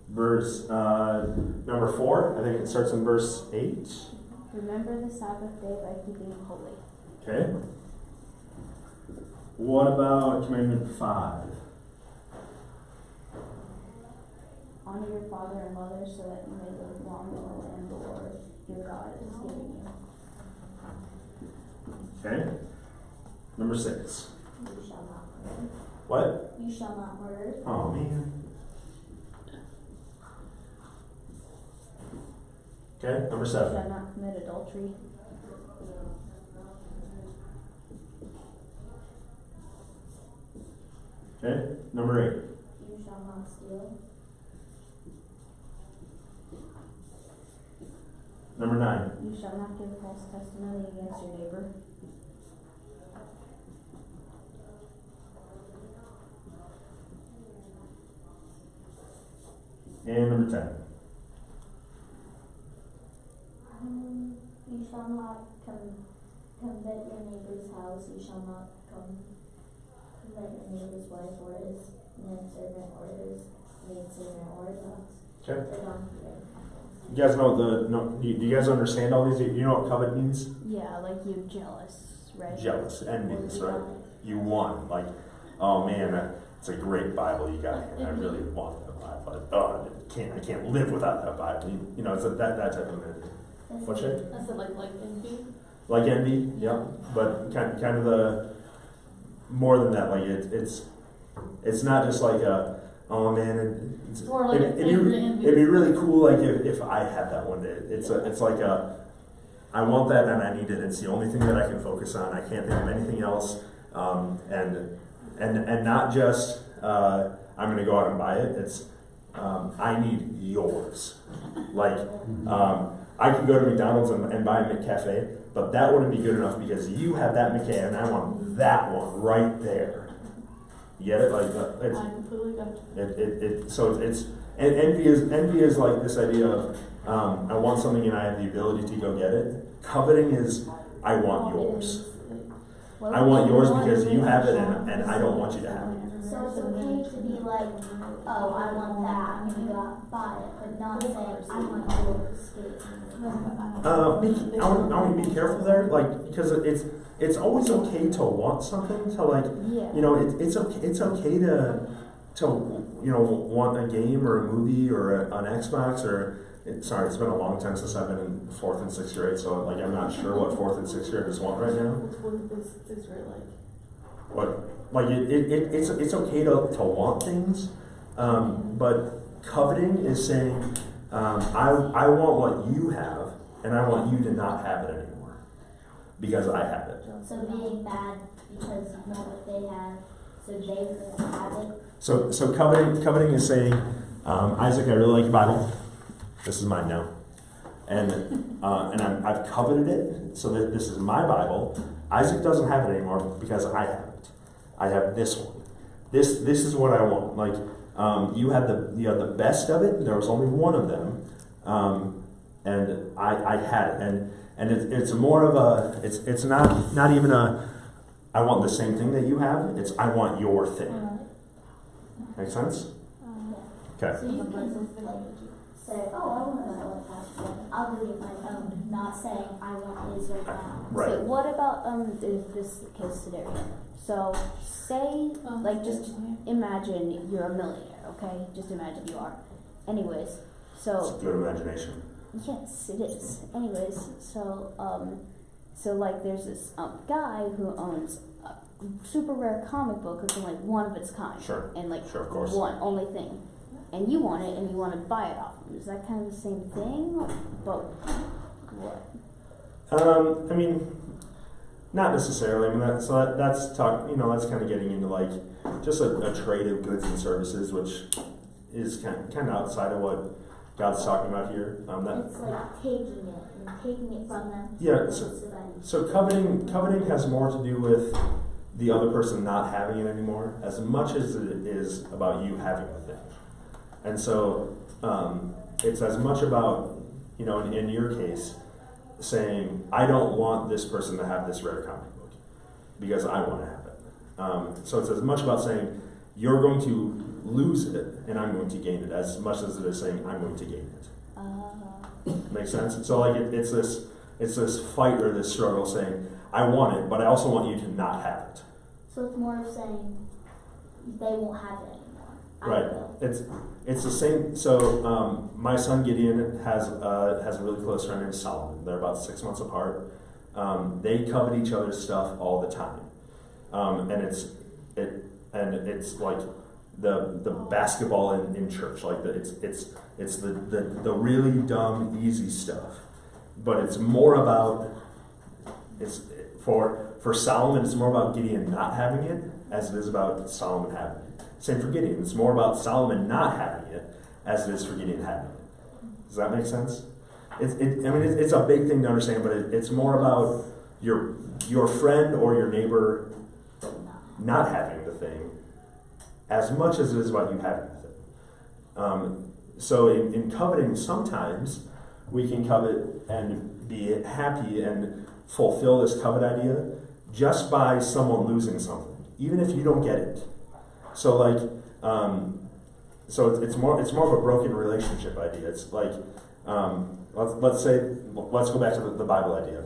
Verse number 4, I think it starts in verse 8. Remember the Sabbath day by keeping it holy. Okay. What about commandment 5? Honor your father and mother so that you may live long in the land the Lord your God is giving you. Okay. Number 6. You shall not murder. What? You shall not murder. Oh, man. Okay. Number You 7. shall not commit adultery. Okay. Number 8. You shall not steal. Number 9. You shall not give false testimony against your neighbor. And number 10. You shall not covet your neighbor's house. You shall not covet your neighbor's wife or his manservant or his maidservant or his ox. Okay. Or donkey or anything. You guys know do you guys understand all these? You know what covet means? Yeah, like you're jealous, right? Jealous, envious, right? You want, like, oh man, it's a great Bible you got here. I really want that Bible. Oh, I can't live without that Bible. You know, it's that type of envy. What's it? I said like envy. Like envy, yeah. But kind of the more than that. Like it's not just like a oh man. It's Or like it'd envy. be really cool like if I had that one day. It's like I want that and I need it. It's the only thing that I can focus on. I can't think of anything else. And not just I'm going to go out and buy it. It's I need yours. Like I could go to McDonald's and buy a McCafe, but that wouldn't be good enough because you have that McCafe and I want that one right there. You get it? Like it's, I completely got it's envy is like this idea of I want something and I have the ability to go get it. Coveting is I want yours. I want yours because you have it and I don't want you to have it. So it's okay to be like, oh, I want that, I'm gonna go out and buy it, but not saying I want yours. I want to be careful there, like because it's always okay to want something to like Yeah. you know it's okay to want a game or a movie or an Xbox or sorry, it's been a long time since I've been in 4th and 6th grade, so like I'm not sure what 4th and 6th graders want right now. What is Israel like? But like it's okay to want things, but coveting is saying I want what you have and I want you to not have it anymore because I have it. So being bad because you know what they have, so they won't have it. So coveting is saying Isaac, I really like your Bible. This is mine now, and I've coveted it so that this is my Bible. Isaac doesn't have it anymore because I have it. I have this one. This is what I want. Like you had the best of it. There was only one of them, and I had it. And it's more of a it's not even a I want the same thing that you have. It's I want your thing. Make sense? Okay. So you can like say, oh, I want to know what Pastor said. I'll do it my own, not saying I want his right now. Right. So what about if this case scenario? So say like just imagine you're a millionaire, okay? Just imagine you are. Anyways, It's so good imagination. yes, it is. Anyways, so like there's this guy who owns a super rare comic book that's like one of its kind. Sure. And like Sure, of course. one only thing. And you want it and you want to buy it off him. Is that kind of the same thing? But what? I mean, not necessarily. I mean, that's talk. That's kind of getting into like just a trade of goods and services, which is kind of outside of what God's talking about here. It's like taking it from them. Yeah. So coveting has more to do with the other person not having it anymore, as much as it is about you having the thing. And so it's as much about, in your case, saying, I don't want this person to have this rare comic book because I want to have it. So it's as much about saying, you're going to lose it and I'm going to gain it, as much as it is saying, I'm going to gain it. Makes sense? So like it's this fight or this struggle saying, I want it, but I also want you to not have it. So it's more of saying they won't have it anymore. Right. It's the same. So my son Gideon has a really close friend named Solomon. They're about 6 months apart. They covet each other's stuff all the time, and it's like the basketball in church. Like it's the really dumb easy stuff, but it's more about for Solomon. It's more about Gideon not having it as it is about Solomon having it. Same for Gideon. It's more about Solomon not having it as it is for Gideon having it. Does that make sense? It's a big thing to understand, but it's more about your friend or your neighbor not having the thing as much as it is about you having the thing. So in coveting, sometimes we can covet and be happy and fulfill this covet idea just by someone losing something, even if you don't get it. So like, it's more of a broken relationship idea. It's like, let's go back to the Bible idea.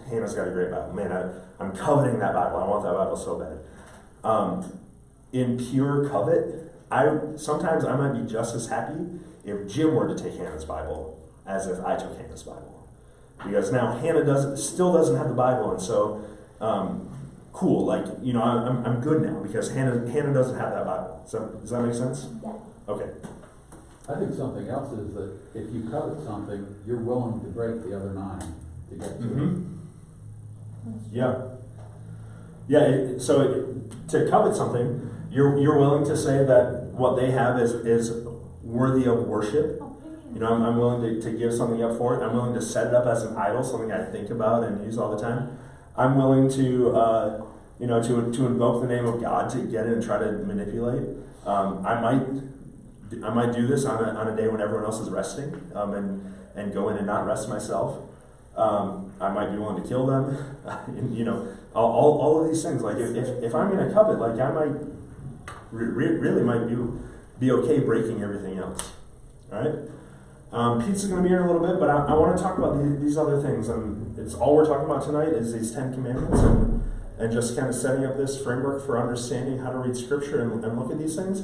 Hannah's got a great Bible. Man, I'm coveting that Bible. I want that Bible so bad. In pure covet, sometimes I might be just as happy if Jim were to take Hannah's Bible as if I took Hannah's Bible, because now Hannah still doesn't have the Bible, and so. Cool, like, I'm good now because Hannah doesn't have that Bible. So does that make sense? Yeah. Okay. I think something else is that if you covet something, you're willing to break the other 9 to get to it. Yeah. Yeah. To covet something, you're willing to say that what they have is worthy of worship. I'm willing to give something up for it. I'm willing to set it up as an idol, something I think about and use all the time. I'm willing to invoke the name of God to get it and try to manipulate. I might do this on a day when everyone else is resting, and go in and not rest myself. I might be willing to kill them. All of these things. Like if I'm in a covet, like I might really might be okay breaking everything else. All right. Pizza's going to be here in a little bit, but I want to talk about these other things. It's all we're talking about tonight is these 10 commandments and just kind of setting up this framework for understanding how to read Scripture and look at these things.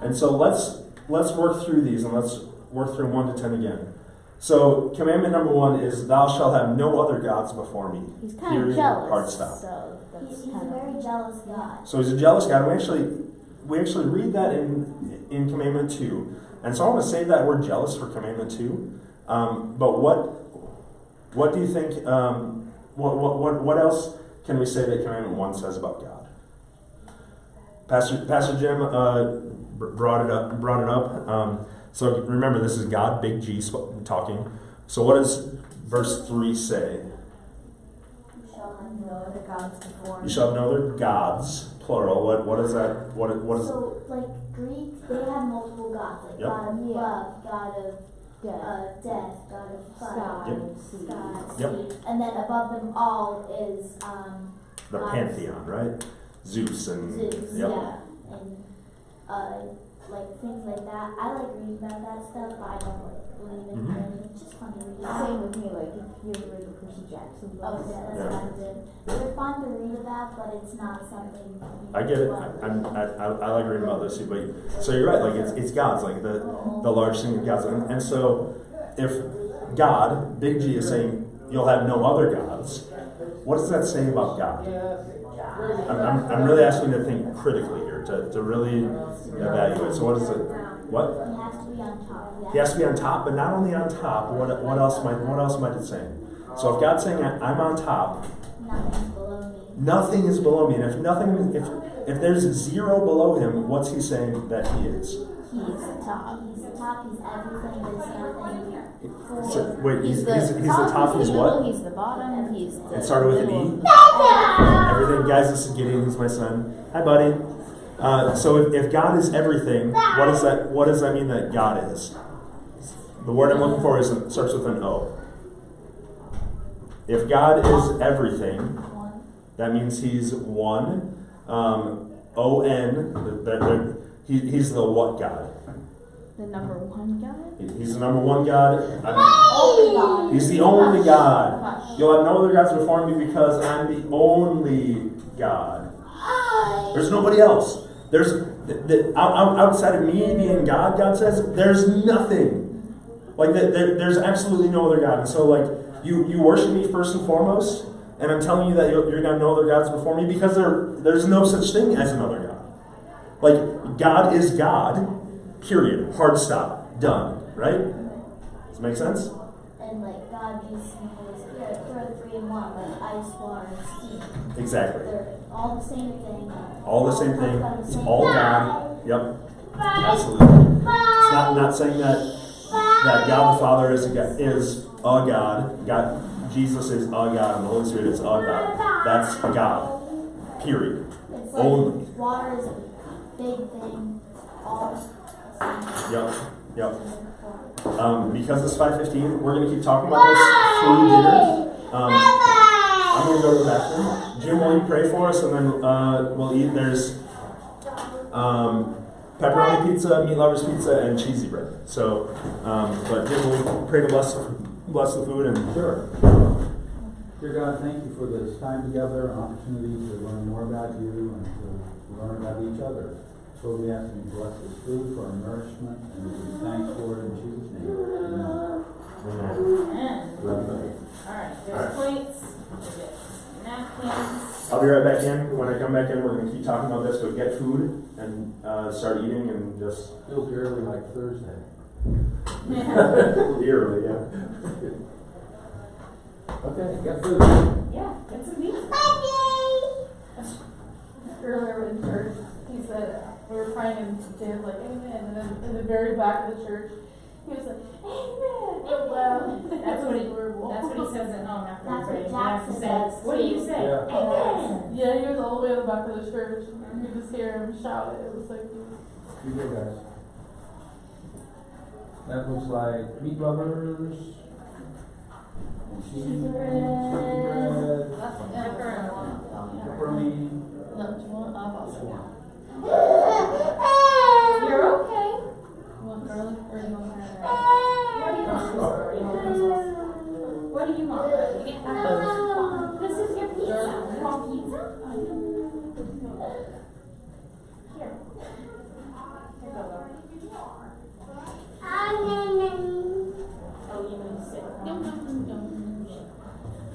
And so let's work through these, and let's work through 1 to 10 again. So commandment number 1 is, "Thou shalt have no other gods before me." He's kind of jealous. Hard stop. So that's He's a kind very jealous guy. So he's a jealous guy. We actually read that in commandment 2. And so I want to save that word jealous for commandment 2. But what do you think? What else can we say that commandment 1 says about God? Pastor Jim brought it up. So remember, this is God, big G, talking. So what does verse 3 say? You shall have no other gods before me. You shall have no other gods, plural. What is that? What is? So like Greek, they have multiple gods, like Yep. God of love, God of death. death, God of fire, Yep. God, Yep. sea, and then above them all is The gods. pantheon, right? Zeus and Zeus, yep. yeah, and like things like that. I like reading about that stuff, but I don't like believe in Mhm. it. It's just fun to read. Same with me, like if you ever read the Percy Jackson Oh books. yeah, that's Yeah. what I did. They're fun to read about, but it's not something. You I get it. want to I like reading about this too, but so you're right. Like it's God's, like the large thing of God's, and so if God, big G, is saying you'll have no other gods, what does that say about God? I'm really asking you to think critically here, to really evaluate. So what is it? What? He has to be on top. He has to be on top, but not only on top. What else might it say? So if God's saying I'm on top, Nothing's below me. nothing is below me, and if there's zero below him, what's he saying that he is? He's the top. He's the top. He's everything. There's nothing. So, wait, he's the top, top. He's the middle, what? he's the bottom, he's the It started with an middle. E. Everything, guys. This is Gideon. He's my son. Hi, buddy. So if God is everything, what does that mean that God is? The word I'm looking for starts with an O. If God is everything, that means He's one. O-N. He's the what God? The number one God? He's the number one God. Only God. He's the only God. You'll have no other gods before me because I'm the only God. There's nobody else. Outside of me being God, God says, there's nothing. Like, there's absolutely no other God. And so, like, you worship me first and foremost, and I'm telling you that you're going to have no other gods before me because there's no such thing as another God. Like, God is God, period. Hard stop. Done. Right? Does it make sense? And like God used the Holy Spirit, throw 3 in 1, like ice, water, and steam. Exactly. They're all the same thing. All the same thing. Talk about the It's same all thing. God. Yep. Absolutely. It's not saying that God the Father is a God. Jesus is a God, and the Holy Spirit is a God. That's God. Period. It's like Only. water is a big thing. All Yep. Because it's 5:15, we're going to keep talking about this through dinner. I'm going to go to the bathroom. Jim, will you pray for us, and then we'll eat. There's pepperoni pizza, meat lovers pizza, and cheesy bread. So, but Jim, will pray to bless the food and Sure. Dear God, thank you for this time together, an opportunity to learn more about you and to learn about each other. So we ask you to bless this food for our nourishment, and we give thanks for it in Jesus' name. Amen. Amen. Alright, there's plates, there's napkins. I'll be right back in. When I come back in, we're going to keep talking about this, but get food and start eating and just Feels early like Thursday. early, yeah. Okay, get food. Yeah, get some pizza. Earlier in church, he said, we were praying and Dan's like, amen. And then in the very back of the church, he was like, amen. Real loud. That's what he says at home after That's we pray. what He has to Jackson say, does. what do you say? Yeah. Amen. Yeah, he was all the way in the back of the church. And you could just hear him shout it. It was like, You go, guys. That looks like meat lovers. Cheesy bread. that's what pepperoni. Pepperoni. No, do you want avocado? You're okay. You want garlic or you want garlic? What do you want? You can have both. This is your pizza. You want pizza? Here. Here, go. Oh, you need to sit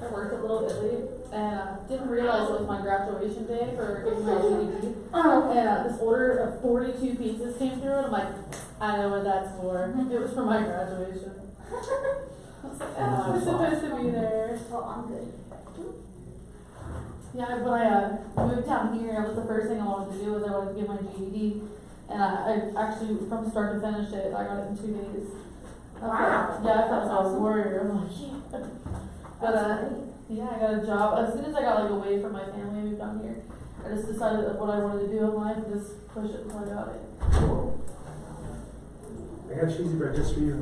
I worked at Little Italy and didn't realize it was my graduation day for getting my GED. And this order of 42 pizzas came through, and I'm like, I know what that's for. It was for my graduation. I was like, oh, I'm supposed to be there. Well, I'm good. Yeah, when I moved down here, it was the first thing I wanted to do was I wanted to get my GED. And I actually, from start to finish it, I got it in 2 days. Wow. Yeah, I felt like a warrior. I'm like, but yeah, I got a job. As soon as I got like away from my family and moved down here, I just decided that what I wanted to do in life and just push it until I got it. I got cheesy bread just for you.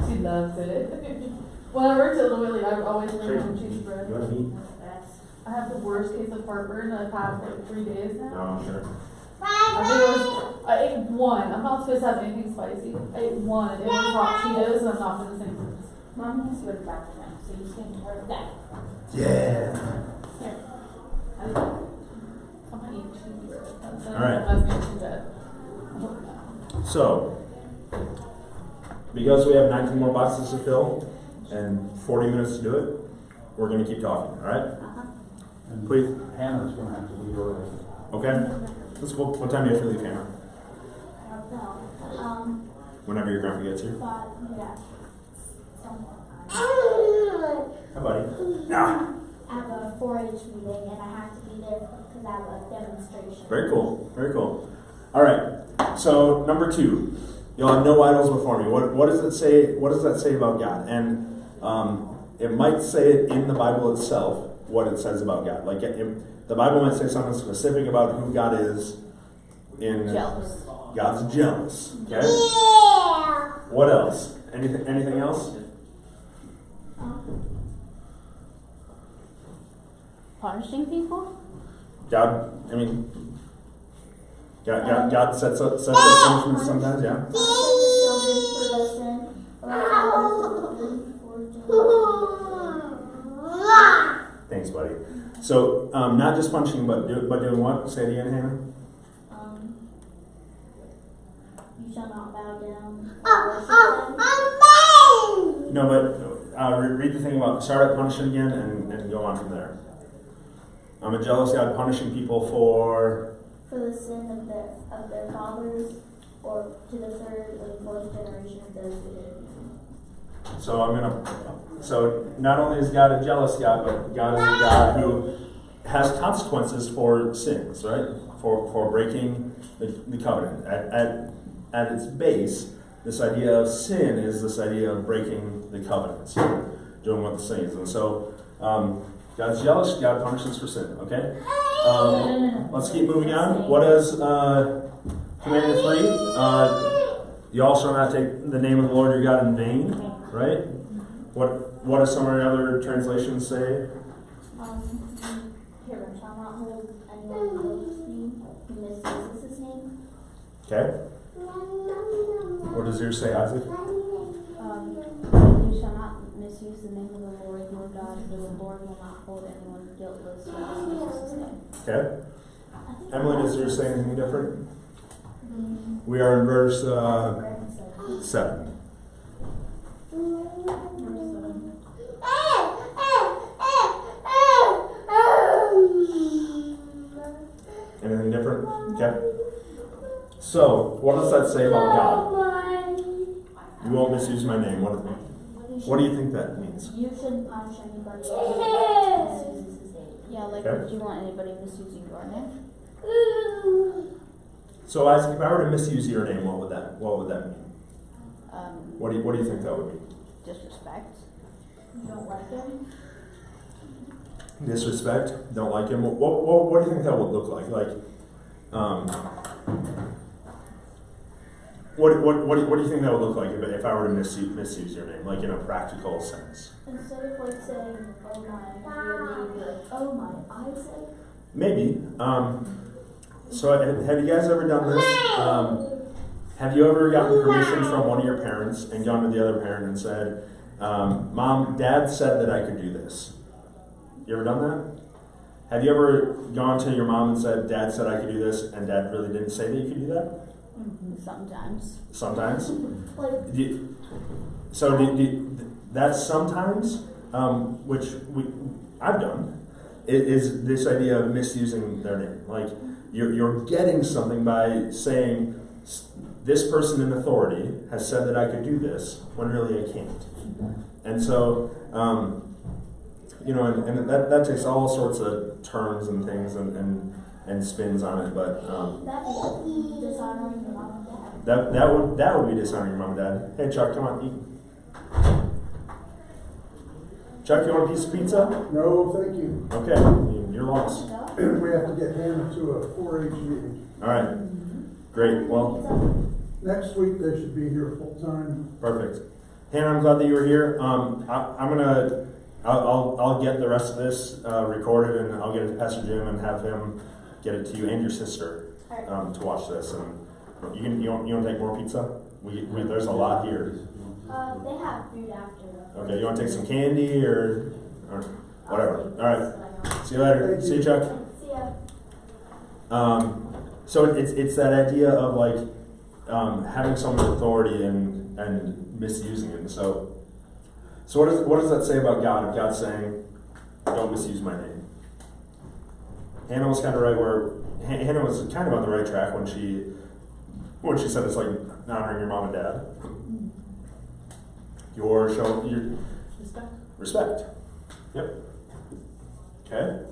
She loves it. When I worked at Little Italy, I would always bring home cheesy bread. You want to eat? I have the worst case of heartburn that I've had for like 3 days now. No, I'm sure. I think it was I ate one. I'm not supposed to have anything spicy. I ate one. It was hot Cheetos, and I'm not going to say anything. Mom needs to go to the bathroom now, so you can hear that. Yeah. Here. I'm going to eat cheese. That's All right. That's going to bed. So, because we have 19 more boxes to fill and 40 minutes to do it, we're going to keep talking, all right? And Please. Hannah's gonna have to leave early. Okay? Let's go. What time do you have to leave, Hannah? I don't know. Whenever your grandpa gets here. But, yeah. Hi, buddy. Ah, I have a 4-H meeting and I have to be there because I have a demonstration. very cool. Very cool. All right. So, number 2. You'll have no idols before me. What does it say? What does that say about God? And it might say it in the Bible itself, what it says about God. Like, the Bible might say something specific about who God is. Jealous. God's jealous. Okay? Yeah. What else? Anything else? Punishing people? God sets up punishments sometimes, yeah? Thanks, buddy. So, not just punishing, but doing what? Say it again, Hannah. You shall not bow down. No, but read the thing about start at punishing again and go on from there. I'm a jealous God punishing people for the sin of their fathers, or to the 3rd or 4th generation of those who did. So not only is God a jealous God, but God is a God who has consequences for sins, right? For breaking the covenant. At its base, this idea of sin is this idea of breaking the covenants, doing what the sin is. And so God's jealous, God punishes for sin, okay? Let's keep moving on. What is commandment 3? You also shall not take the name of the Lord your God in vain, right? What do some of the other translations say? Here, shall not hold anyone against you who misuses his name. Okay. What does yours say, Isaac? You shall not misuse the name of the Lord your God, for the Lord will not hold anyone guiltless who misuses his name. Okay. Emily, does yours say anything different? We are in verse 7. Anything different? Okay. So, what does that say about God? You won't misuse my name. What do you think that means? You shouldn't punish anybody who misuses his name. Yeah, like, Okay. would you want anybody misusing your name? So, Isaac, if I were to misuse your name, what would that mean? What do you think that would be? Disrespect. You don't like him. Disrespect? Don't like him? What do you think that would look like? Like, what do you think that would look like if I were to misuse your name, like in a practical sense? Instead of like saying, oh my, you would be like, oh my, Isaac. Maybe. So have you guys ever done this? Have you ever gotten permission from one of your parents and gone to the other parent and said, Mom, Dad said that I could do this? You ever done that? Have you ever gone to your mom and said, Dad said I could do this, and Dad really didn't say that you could do that? Sometimes. Sometimes? Like, That's sometimes, which I've done, is this idea of misusing their name. Like, you're getting something by saying, this person in authority has said that I could do this, when really I can't. And so, and that takes all sorts of terms and things and spins on it, but that'd be dishonoring your mom and dad. that would be dishonoring your mom and dad. Hey Chuck, come on, eat. Chuck, you want a piece of pizza? No, thank you. Okay, you're lost. We have to get Hannah to a 4-H meeting. All right, great. Well, Next week they should be here full time. perfect. Hannah, I'm glad that you were here. I'll get the rest of this recorded, and I'll get it to Pastor Jim and have him get it to you and your sister to watch this. And You want to take more pizza? There's a lot here. They have food after. Okay, you want to take some candy or whatever? All right. See you later. See you, Chuck. See ya. So it's that idea of like having someone's authority and misusing it. And so what does that say about God? If God's saying, "Don't misuse my name," Hannah was kind of right where Hannah was kind of on the right track when she said it's like honoring your mom and dad. Your respect. Yep. Okay.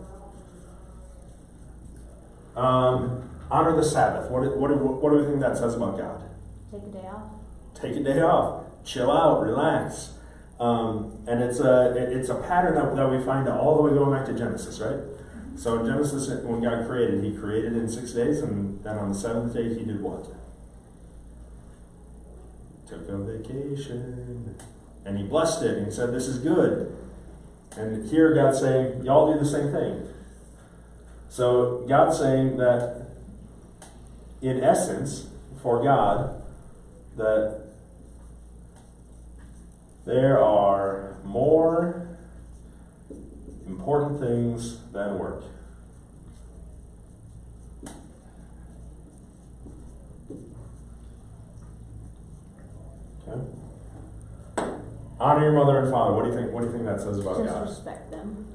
Honor the Sabbath. What do we think that says about God? Take a day off. Take a day off. Chill out. Relax. And it's a pattern that we find all the way going back to Genesis, right? So in Genesis, when God created, He created in 6 days, and then on the seventh day, He did what? Took a vacation. And He blessed it, and He said, "This is good." And here God's saying, y'all do the same thing. So God's saying that, in essence, for God, that there are more important things than work. Okay. Honor your mother and father. What do you think that says about Just God? respect them.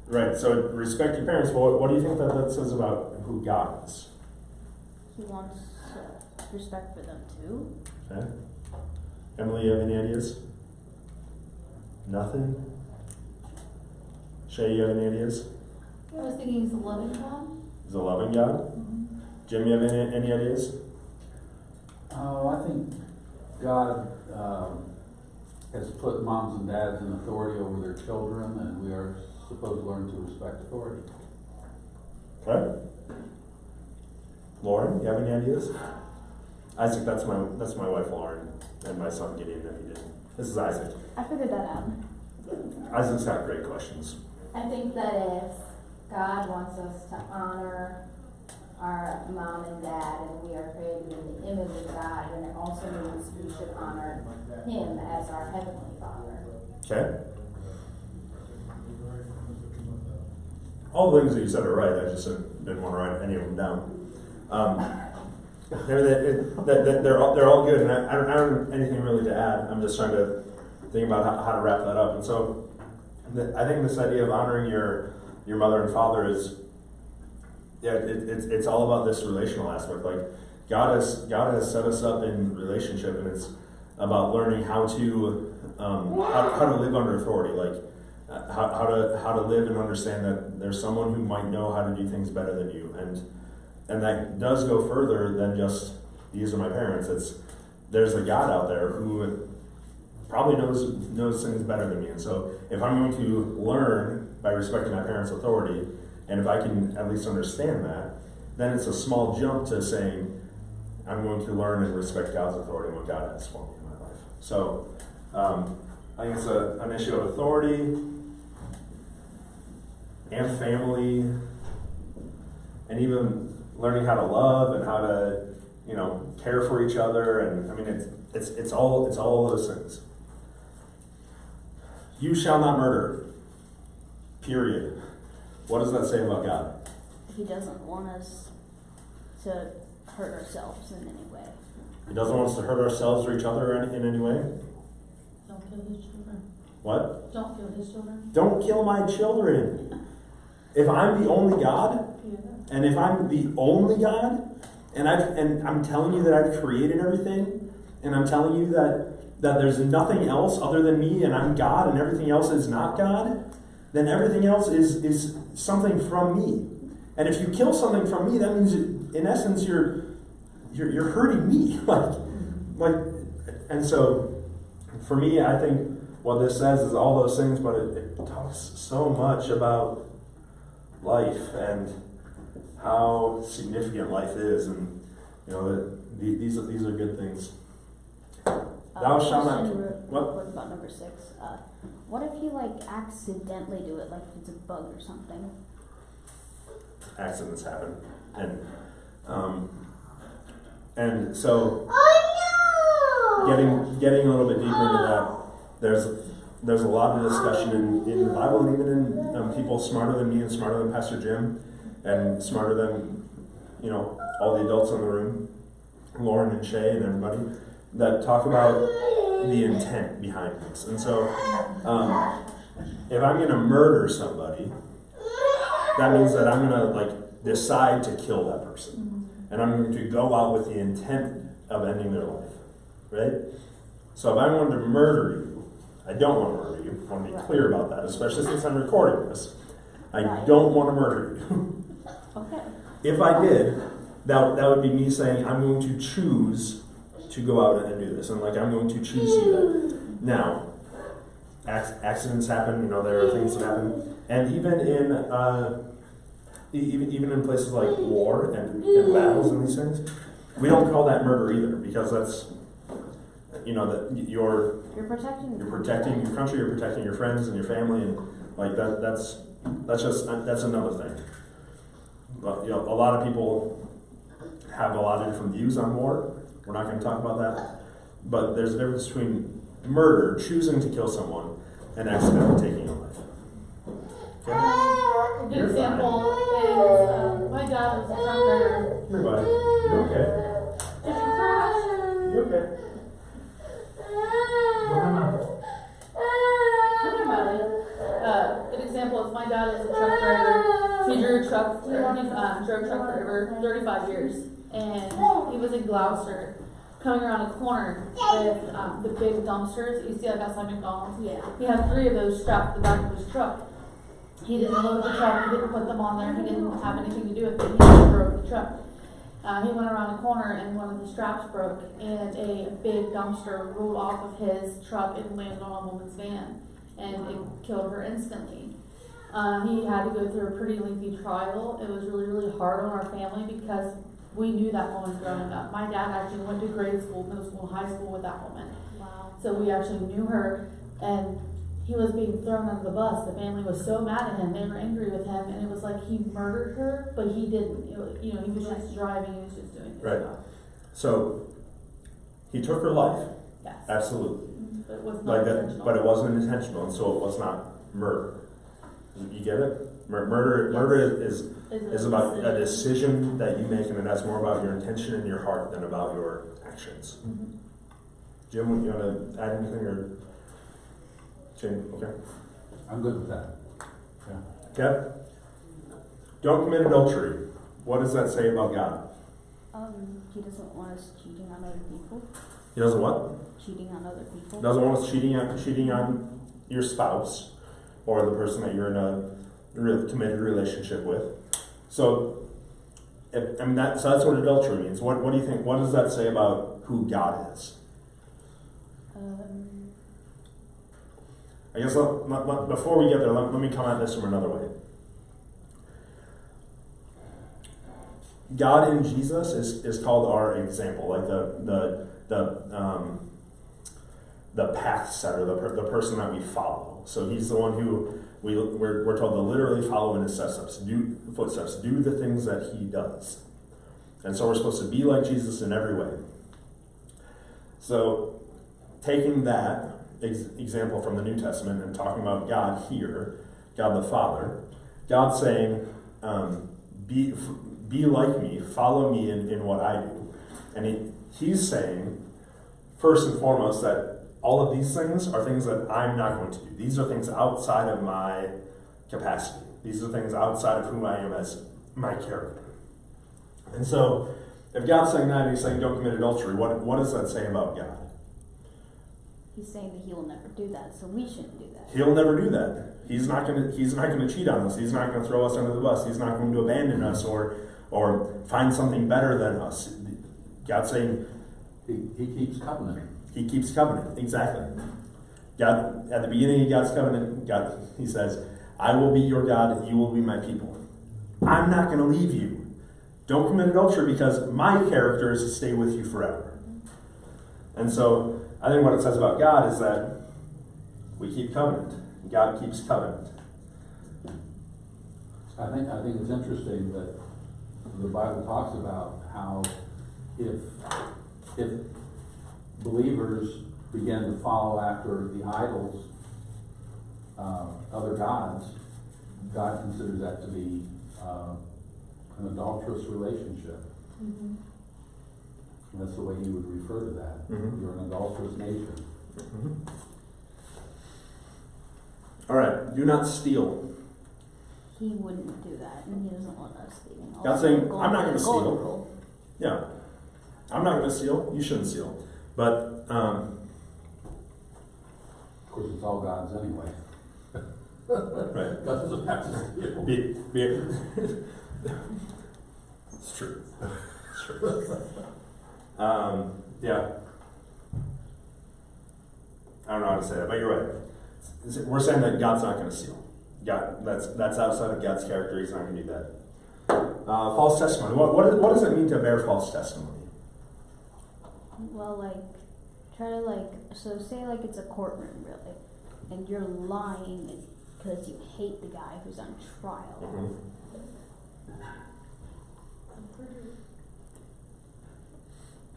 Right. So respect your parents. Well, what do you think that says about who God is? He wants respect for them too. Okay. Emily, you have any ideas? Nothing? Shay, you have any ideas? I was thinking he's a loving God. He's a loving God? Jim, you have any ideas? I think God has put moms and dads in authority over their children, and we are supposed to learn to respect authority. Okay. Lauren, you have any ideas? Isaac, that's my wife Lauren, and my son Gideon that he did. This is Isaac. I figured that out. Isaac's got great questions. I think that if God wants us to honor our mom and dad, and we are created in the image of God, then it also means we should honor Him as our Heavenly Father. Okay. All the things that you said are right. I just didn't want to write any of them down. They're all good, and I don't have anything really to add. I'm just trying to think about how to wrap that up. And so, I think this idea of honoring your mother and father is, it's all about this relational aspect. Like God has set us up in relationship, and it's about learning how to live under authority. Like how to live and understand that there's someone who might know how to do things better than you, and that does go further than just these are my parents. There's a God out there who probably knows things better than me, and so if I'm going to learn by respecting my parents' authority, and if I can at least understand that, then it's a small jump to saying I'm going to learn and respect God's authority and what God has for me in my life. So I think it's an issue of authority and family, and even learning how to love and how to care for each other, and I mean it's all of those things. You shall not murder. Period. What does that say about God? He doesn't want us to hurt ourselves in any way. He doesn't want us to hurt ourselves or each other in any way. Don't kill his children. What? Don't kill his children. Don't kill my children. If I'm the only God, and if I'm the only God, and I'm telling you that I've created everything, and I'm telling you that there's nothing else other than me, and I'm God, and everything else is not God, then everything else is something from me. And if you kill something from me, that means in essence you're hurting me. And so for me, I think what this says is all those things, but it talks so much about life and how significant life is, and these are good things. Thou shalt not. What about number 6? What if you accidentally do it, like if it's a bug or something? Accidents happen, and And so, getting a little bit deeper into that, there's a lot of discussion in the Bible, and even in people smarter than me and smarter than Pastor Jim, and smarter than all the adults in the room, Lauren and Shay and everybody, that talk about the intent behind this. And so, if I'm going to murder somebody, that means that I'm going to decide to kill that person, and I'm going to go out with the intent of ending their life, right? So if I wanted to murder you, I don't want to murder you. I want to be clear about that, especially since I'm recording this. I don't want to murder you. Okay. If I did, that would be me saying I'm going to choose to go out and do this, and I'm going to choose to do that. Now, accidents happen. There are things that happen, and even in places like war and battles and these things, we don't call that murder either, because that's that you're protecting your country, you're protecting your friends and your family, and that's another thing. But, a lot of people have a lot of different views on war. We're not going to talk about that, but there's a difference between murder, choosing to kill someone, and accidentally taking a life. Okay? A good example is my dad was a truck driver. Everybody, you're okay. Did you crash? You're okay. An example is my dad is a truck driver. He drove a truck for over 35 years, and he was in Gloucester, coming around a corner with the big dumpsters that you see outside McDonald's. Yeah. He had 3 of those strapped to the back of his truck. He didn't load the truck. He didn't put them on there. He didn't have anything to do with it. He just drove the truck. He went around a corner and one of the straps broke, and a big dumpster rolled off of his truck and landed on a woman's van, and it killed her instantly. He had to go through a pretty lengthy trial. It was really, really hard on our family because we knew that woman growing up. My dad actually went to grade school, middle school, high school with that woman. Wow. So we actually knew her, and he was being thrown under the bus. The family was so mad at him. They were angry with him, and it was like he murdered her, but he didn't. He was just driving. He was just doing his job. So he took her life. Yes. Absolutely. But it was not intentional. But it wasn't intentional, and so it was not murder. You get it? Murder is about a decision that you make, and that's more about your intention in your heart than about your actions. Mm-hmm. Jim, you want to add anything or? Okay. I'm good with that. Yeah. Okay. Don't commit adultery. What does that say about God? He doesn't want us cheating on other people. He doesn't what? Cheating on other people. Doesn't want us cheating on your spouse or the person that you're in a committed relationship with. So, that's what adultery means. What do you think? What does that say about who God is? I guess before we get there, let me come at this from another way. God in Jesus is called our example, like the path setter, the person that we follow. So he's the one who we're told to literally follow in his footsteps, do the things that he does. And so we're supposed to be like Jesus in every way. So taking that example from the New Testament and talking about God here, God the Father, God saying, be like me, follow me in what I do. And he's saying, first and foremost, that all of these things are things that I'm not going to do. These are things outside of my capacity. These are things outside of who I am as my character. And so, if God's saying that, and he's saying don't commit adultery, what does that say about God? He's saying that he will never do that, so we shouldn't do that. He'll never do that. He's not going to cheat on us. He's not going to throw us under the bus. He's not going to abandon us or find something better than us. God's saying he keeps covenant. He keeps covenant. Exactly. God, at the beginning of God's covenant, he says, I will be your God, you will be my people. I'm not going to leave you. Don't commit adultery because my character is to stay with you forever. And so, I think what it says about God is that we keep covenant. God keeps covenant. I think it's interesting that the Bible talks about how if believers begin to follow after the idols, other gods, God considers that to be an adulterous relationship. Mm-hmm. That's the way he would refer to that. Mhm. You're an adulterous nation. Mhm. All right, do not steal. He wouldn't do that, and he doesn't want us stealing. God's Also, saying, I'm not going to golden steal. rule. Yeah, I'm not going to steal. You shouldn't steal. But Of course, it's all God's anyway. right, God doesn't have to steal. it's true. It's true. Yeah. I don't know how to say that, but you're right. We're saying that God's not going to steal. God, that's outside of God's character. He's not going to do that. False testimony. What does it mean to bear false testimony? Well, like, try to, like, so say, like, it's a courtroom, really, and you're lying because you hate the guy who's on trial. Mm-hmm.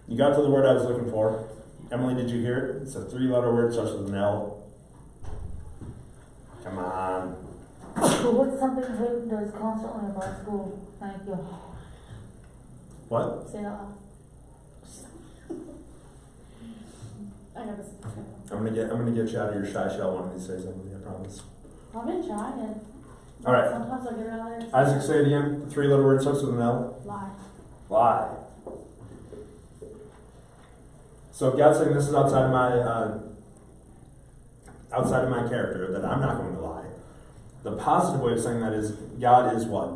You got to the word I was looking for. Emily, did you hear it? It's a 3-letter word, starts with an L. Come on. What's something Hope does constantly in our school? Thank you. What? Say that loud. I gotta say. I'm gonna get you out of your shy shell one of these days, Emily, I promise. I've been trying. All right. Sometimes I get out of there. Isaac, say it again. The 3-letter word starts with an L. Lie. Lie. So if God's saying this is outside of my character, that I'm not going to lie. The positive way of saying that is God is what?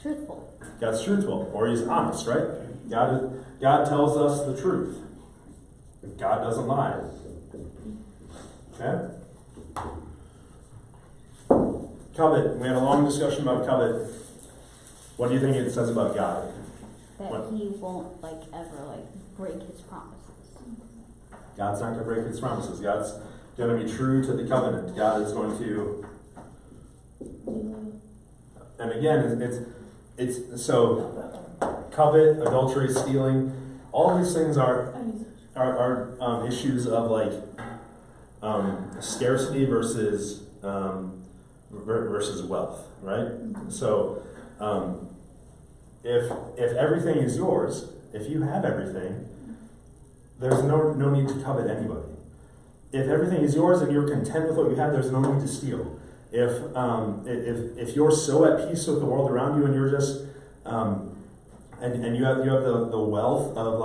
Truthful. God's truthful, or he's honest, right? God tells us the truth. God doesn't lie. Okay? Covet. We had a long discussion about covet. What do you think it says about God? That What? he won't, like, ever, like, break his promises. God's not going to break his promises. God's going to be true to the covenant. God is going to, and again, it's so covet, adultery, stealing, all of these things are issues of like scarcity versus wealth, right? So if everything is yours, if you have everything, there's no need to covet anybody. If everything is yours and you're content with what you have, there's no need to steal. If you're so at peace with the world around you and you're just and you have the wealth of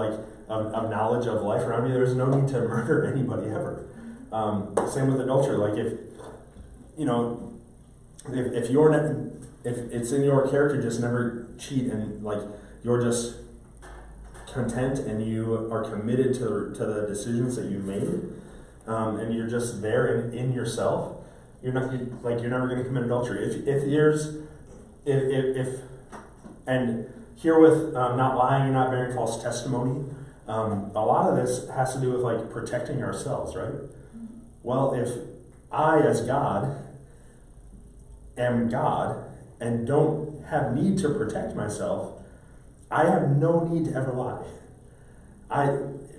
knowledge of life around you, there's no need to murder anybody ever. Same with adultery. Like if it's in your character, just never cheat, and like you're just content and you are committed to the decisions that you've made, and you're just there in yourself. You're never going to commit adultery. If and here with not lying and not bearing false testimony, a lot of this has to do with like protecting ourselves, right? Well, if I as God am God and don't have need to protect myself, I have no need to ever lie.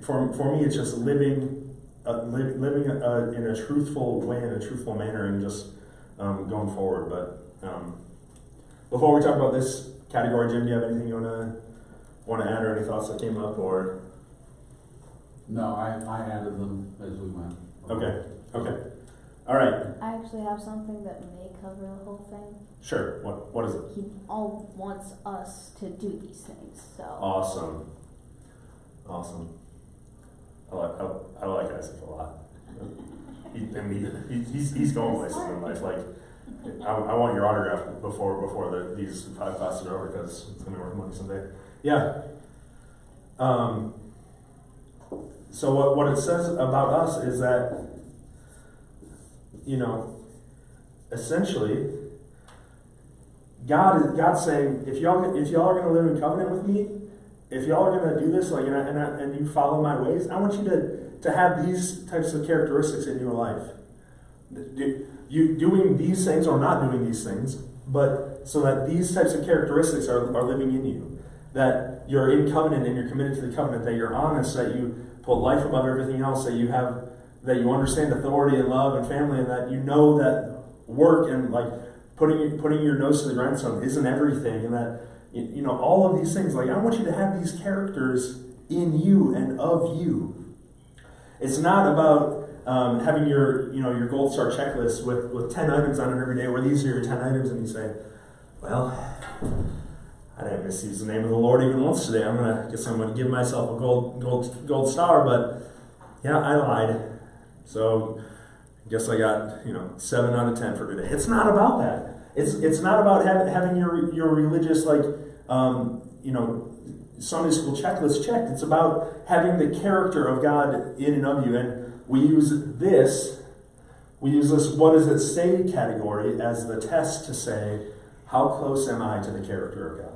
For me, it's just living in a truthful way, in a truthful manner, and just going forward. But before we talk about this category, Jim, do you have anything you want to add, or any thoughts that came up, or? No, I added them as we went. Okay. All right. I actually have something that may cover the whole thing. Sure. What is it? He all wants us to do these things. So Awesome. I like Isaac a lot. He's going places in life. Like, I want your autograph before these 5 classes are over, because it's going to be worth money someday. Yeah. So what it says about us is that, essentially, God's saying, if y'all are going to live in covenant with me, if y'all are going to do this, like, and you follow my ways, I want you to have these types of characteristics in your life. You doing these things or not doing these things, but so that these types of characteristics are living in you. that you're in covenant and you're committed to the covenant, that you're honest, that you put life above everything else, that you understand authority and love and family, and that you know that work and like putting your nose to the grindstone isn't everything, and that all of these things. Like, I want you to have these characters in you and of you. It's not about having your gold star checklist with 10 items on it every day, where these are your 10 items, and you say, well, I didn't misuse the name of the Lord even once today. I'm gonna give myself a gold star, but yeah, I lied. So I guess I got 7 out of 10 for today. It's not about that. It's not about having your religious Sunday school checklist checked. It's about having the character of God in and of you. And we use this what does it say category as the test to say, how close am I to the character of God?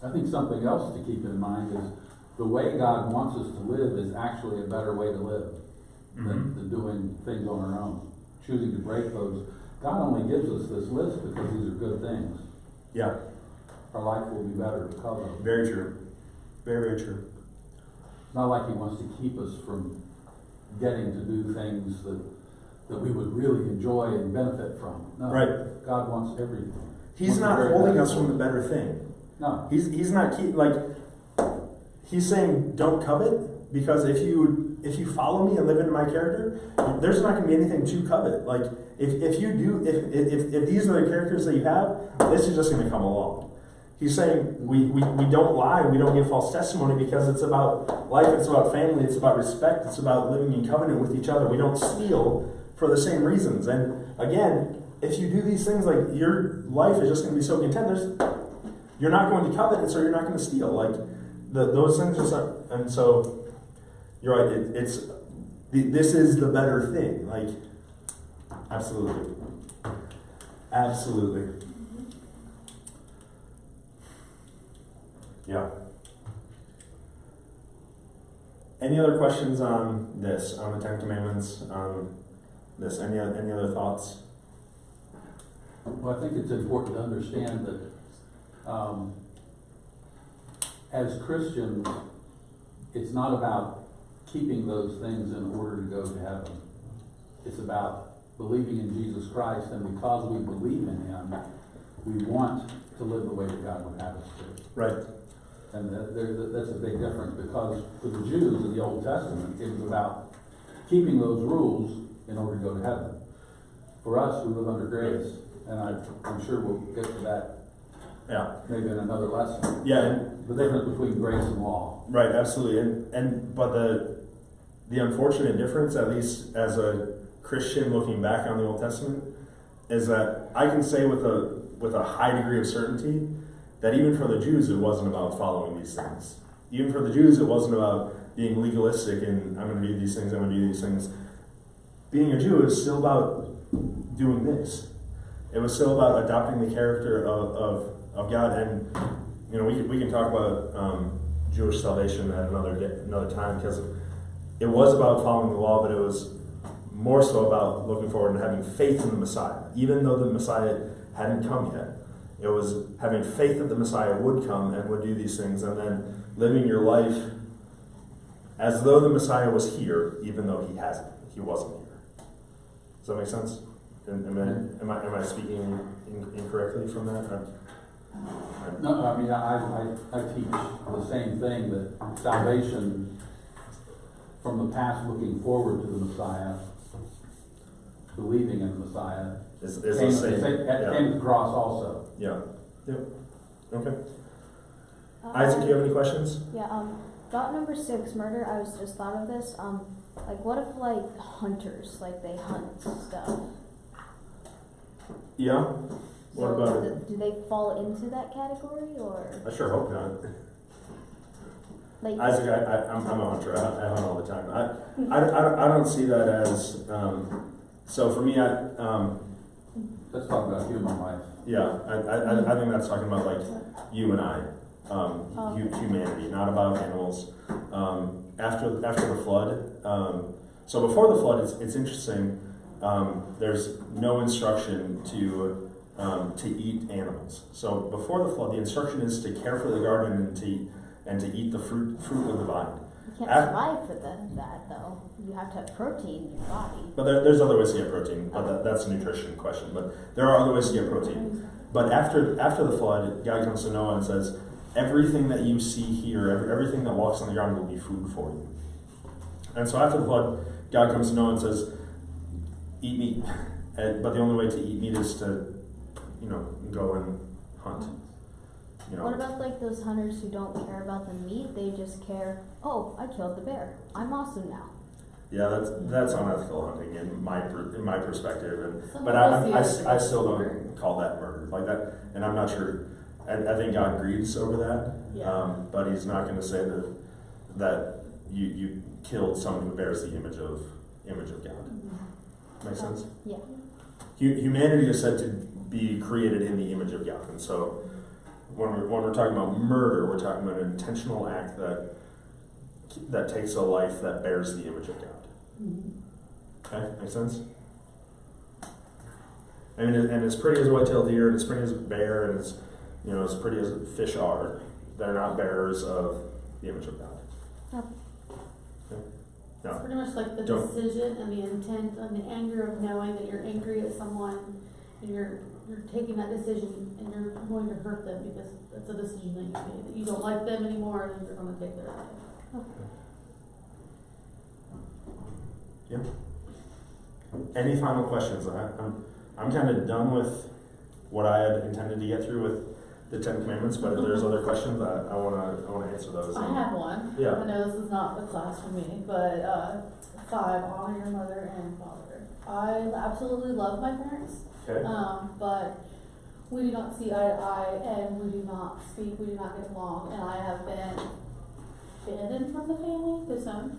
I think something else to keep in mind is the way God wants us to live is actually a better way to live than doing things on our own. Choosing to break those. God only gives us this list because these are good things. Yeah. Our life will be better because of it. Very true. Very, very true. It's not like He wants to keep us from getting to do things that we would really enjoy and benefit from. No. Right. God wants everything. He's not holding us from the better thing. No. He's not He's saying don't covet, because if you follow me and live into my character, there's not going to be anything to covet. Like if you do, if these are the characters that you have, this is just going to come along. He's saying we don't lie, we don't give false testimony, because it's about life, it's about family, it's about respect, it's about living in covenant with each other. We don't steal for the same reasons. And again, if you do these things, like, your life is just going to be so content. You're not going to covet, and so you're not going to steal. Like those things are, and so you're right. This is the better thing. Like, absolutely. Yeah. Any other questions on this, on the 10 Commandments, on this? Any other thoughts? Well, I think it's important to understand that as Christians, it's not about keeping those things in order to go to heaven. It's about believing in Jesus Christ, and because we believe in Him, we want to live the way that God would have us to. Right. And that's a big difference, because for the Jews in the Old Testament, it was about keeping those rules in order to go to heaven. For us, we live under grace, and I'm sure we'll get to that maybe in another lesson. Yeah. The difference between grace and law. Right, absolutely. But the unfortunate difference, at least as a Christian looking back on the Old Testament, is that I can say with a high degree of certainty that even for the Jews, it wasn't about following these things. Even for the Jews, it wasn't about being legalistic and I'm going to do these things, I'm going to do these things. Being a Jew is still about doing this. It was still about adopting the character of God. And we can talk about Jewish salvation at another time, because it was about following the law, but it was more so about looking forward and having faith in the Messiah, even though the Messiah hadn't come yet. It was having faith that the Messiah would come and would do these things, and then living your life as though the Messiah was here, even though he wasn't here. Does that make sense? Am I speaking incorrectly from that? No, I mean, I teach the same thing, that salvation from the past looking forward to the Messiah, believing in the Messiah, Is came the same. to the cross also. Yeah. Yep. Okay. Isaac, do you have any questions? Yeah, thought number 6, murder. I was just thought of this. Like, what if, like, hunters, like, they hunt stuff? Yeah. What about Do they fall into that category, or? I sure hope not. Like, Isaac, I'm a hunter. I hunt all the time. I don't see that as. So for me, Let's talk about human life. yeah, I think that's talking about like you and I, humanity, not about animals. After the flood, so before the flood, it's interesting. There's no instruction to to eat animals. So before the flood, the instruction is to care for the garden and to eat the fruit of the vine. You can't survive for that though. You have to have protein in your body. But there's other ways to get protein, but that's a nutrition question. But there are other ways to get protein. But after the flood, God comes to Noah and says, everything that you see here, everything that walks on the ground will be food for you. And so after the flood, God comes to Noah and says, eat meat. But the only way to eat meat is to, go and hunt. What about like those hunters who don't care about the meat? They just care, oh, I killed the bear. I'm awesome now. Yeah, that's unethical hunting in my perspective, Some but people see it I as still murder. don't call that murder like that, and I'm not sure. I think God grieves over that, Yeah. but He's not going to say that you killed someone who bears the image of God. Makes sense? Yeah. Humanity is said to be created in the image of God, and so when we're talking about murder, we're talking about an intentional act that takes a life that bears the image of God. Okay, makes sense? I mean, and as pretty as a white-tailed deer, and as pretty as a bear, and as pretty as fish are, they're not bearers of the image of God. No. Okay? It's No. pretty much like the Don't. decision and the intent and the anger of knowing that you're angry at someone and you're taking that decision and you're going to hurt them because that's a decision that you made. That you don't like them anymore and you're going to take their life. Yeah. Any final questions? I'm kind of done with what I had intended to get through with the 10 Commandments, but if there's other questions, I want to answer those. I have one. Yeah. I know this is not the class for me, but 5, honor your mother and father. I absolutely love my parents, Okay. but we do not see eye to eye, and we do not speak, we do not get along, and I have been abandoned from the family, disowned.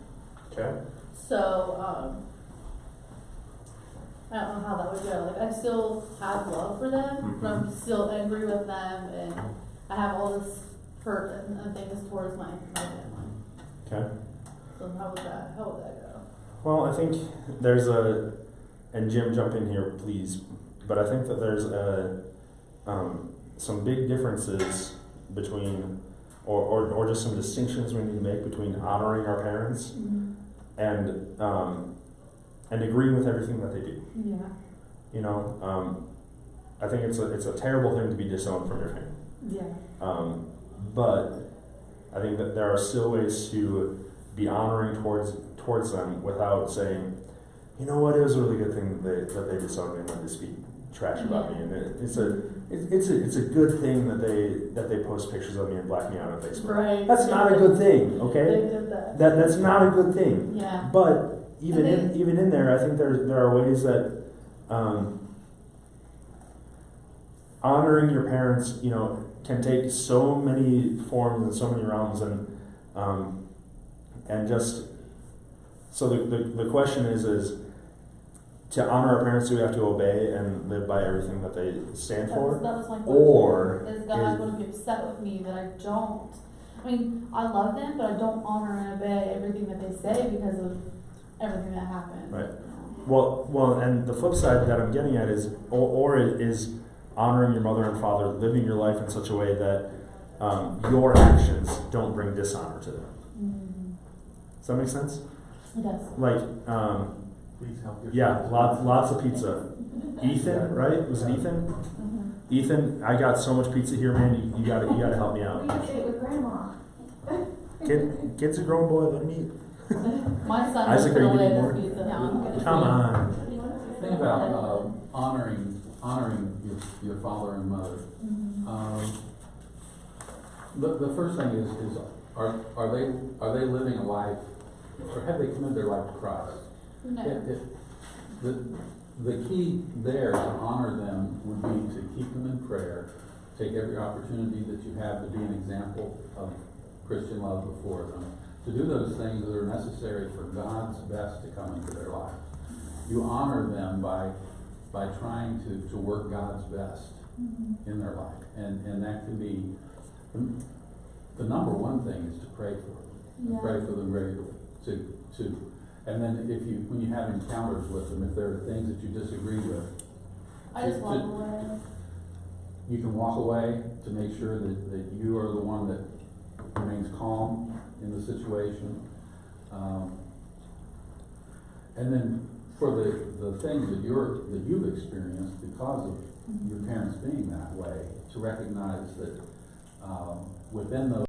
Okay. So, I don't know how that would go. Like, I still have love for them, but I'm still angry with them, and I have all this hurt and things towards my family. Okay. So how would that go? Well, I think there's and Jim, jump in here, please. But I think that there's some big differences between, or just some distinctions we need to make between honoring our parents and agreeing with everything that they do. Yeah. I think it's a terrible thing to be disowned from your family. Yeah. But I think that there are still ways to be honoring towards them without saying, you know what, it was a really good thing that they disowned me and that they speak trash about me, and it's a good thing that they post pictures of me and black me out on Facebook. Right. That's not a good thing, okay? They did that. That's not a good thing. Yeah. But even in there, I think there are ways that honoring your parents, can take so many forms and so many realms, and just so the question is to honor our parents, do we have to obey and live by everything that they stand for? That was my question. Or is God going to be upset with me that I don't? I mean, I love them, but I don't honor and obey everything that they say because of everything that happened. Right. Well, and the flip side that I'm getting at is, or is honoring your mother and father, living your life in such a way that your actions don't bring dishonor to them. Does that make sense? It does. Like, Please help yourself. yeah, lots of pizza. Ethan, right? Was it Ethan? Ethan, I got so much pizza here, man. You gotta help me out. We used to eat with grandma. Kid's a grown boy. Let him eat. My son Isaac, was are you going to getting lay more? this pizza. Come on. Think about honoring your father and mother. The first thing is are they living a life, or have they committed their life to Christ? No. The key there to honor them would be to keep them in prayer, take every opportunity that you have to be an example of Christian love before them, to do those things that are necessary for God's best to come into their life. You honor them by trying to work God's best in their life, and that can be the number one thing is to pray for them, Yeah. pray for them regularly, to and then when you have encounters with them, if there are things that you disagree with, I just walk away. You can walk away to make sure that you are the one that remains calm in the situation. And then for the things that you've experienced because of your parents being that way, to recognize that within those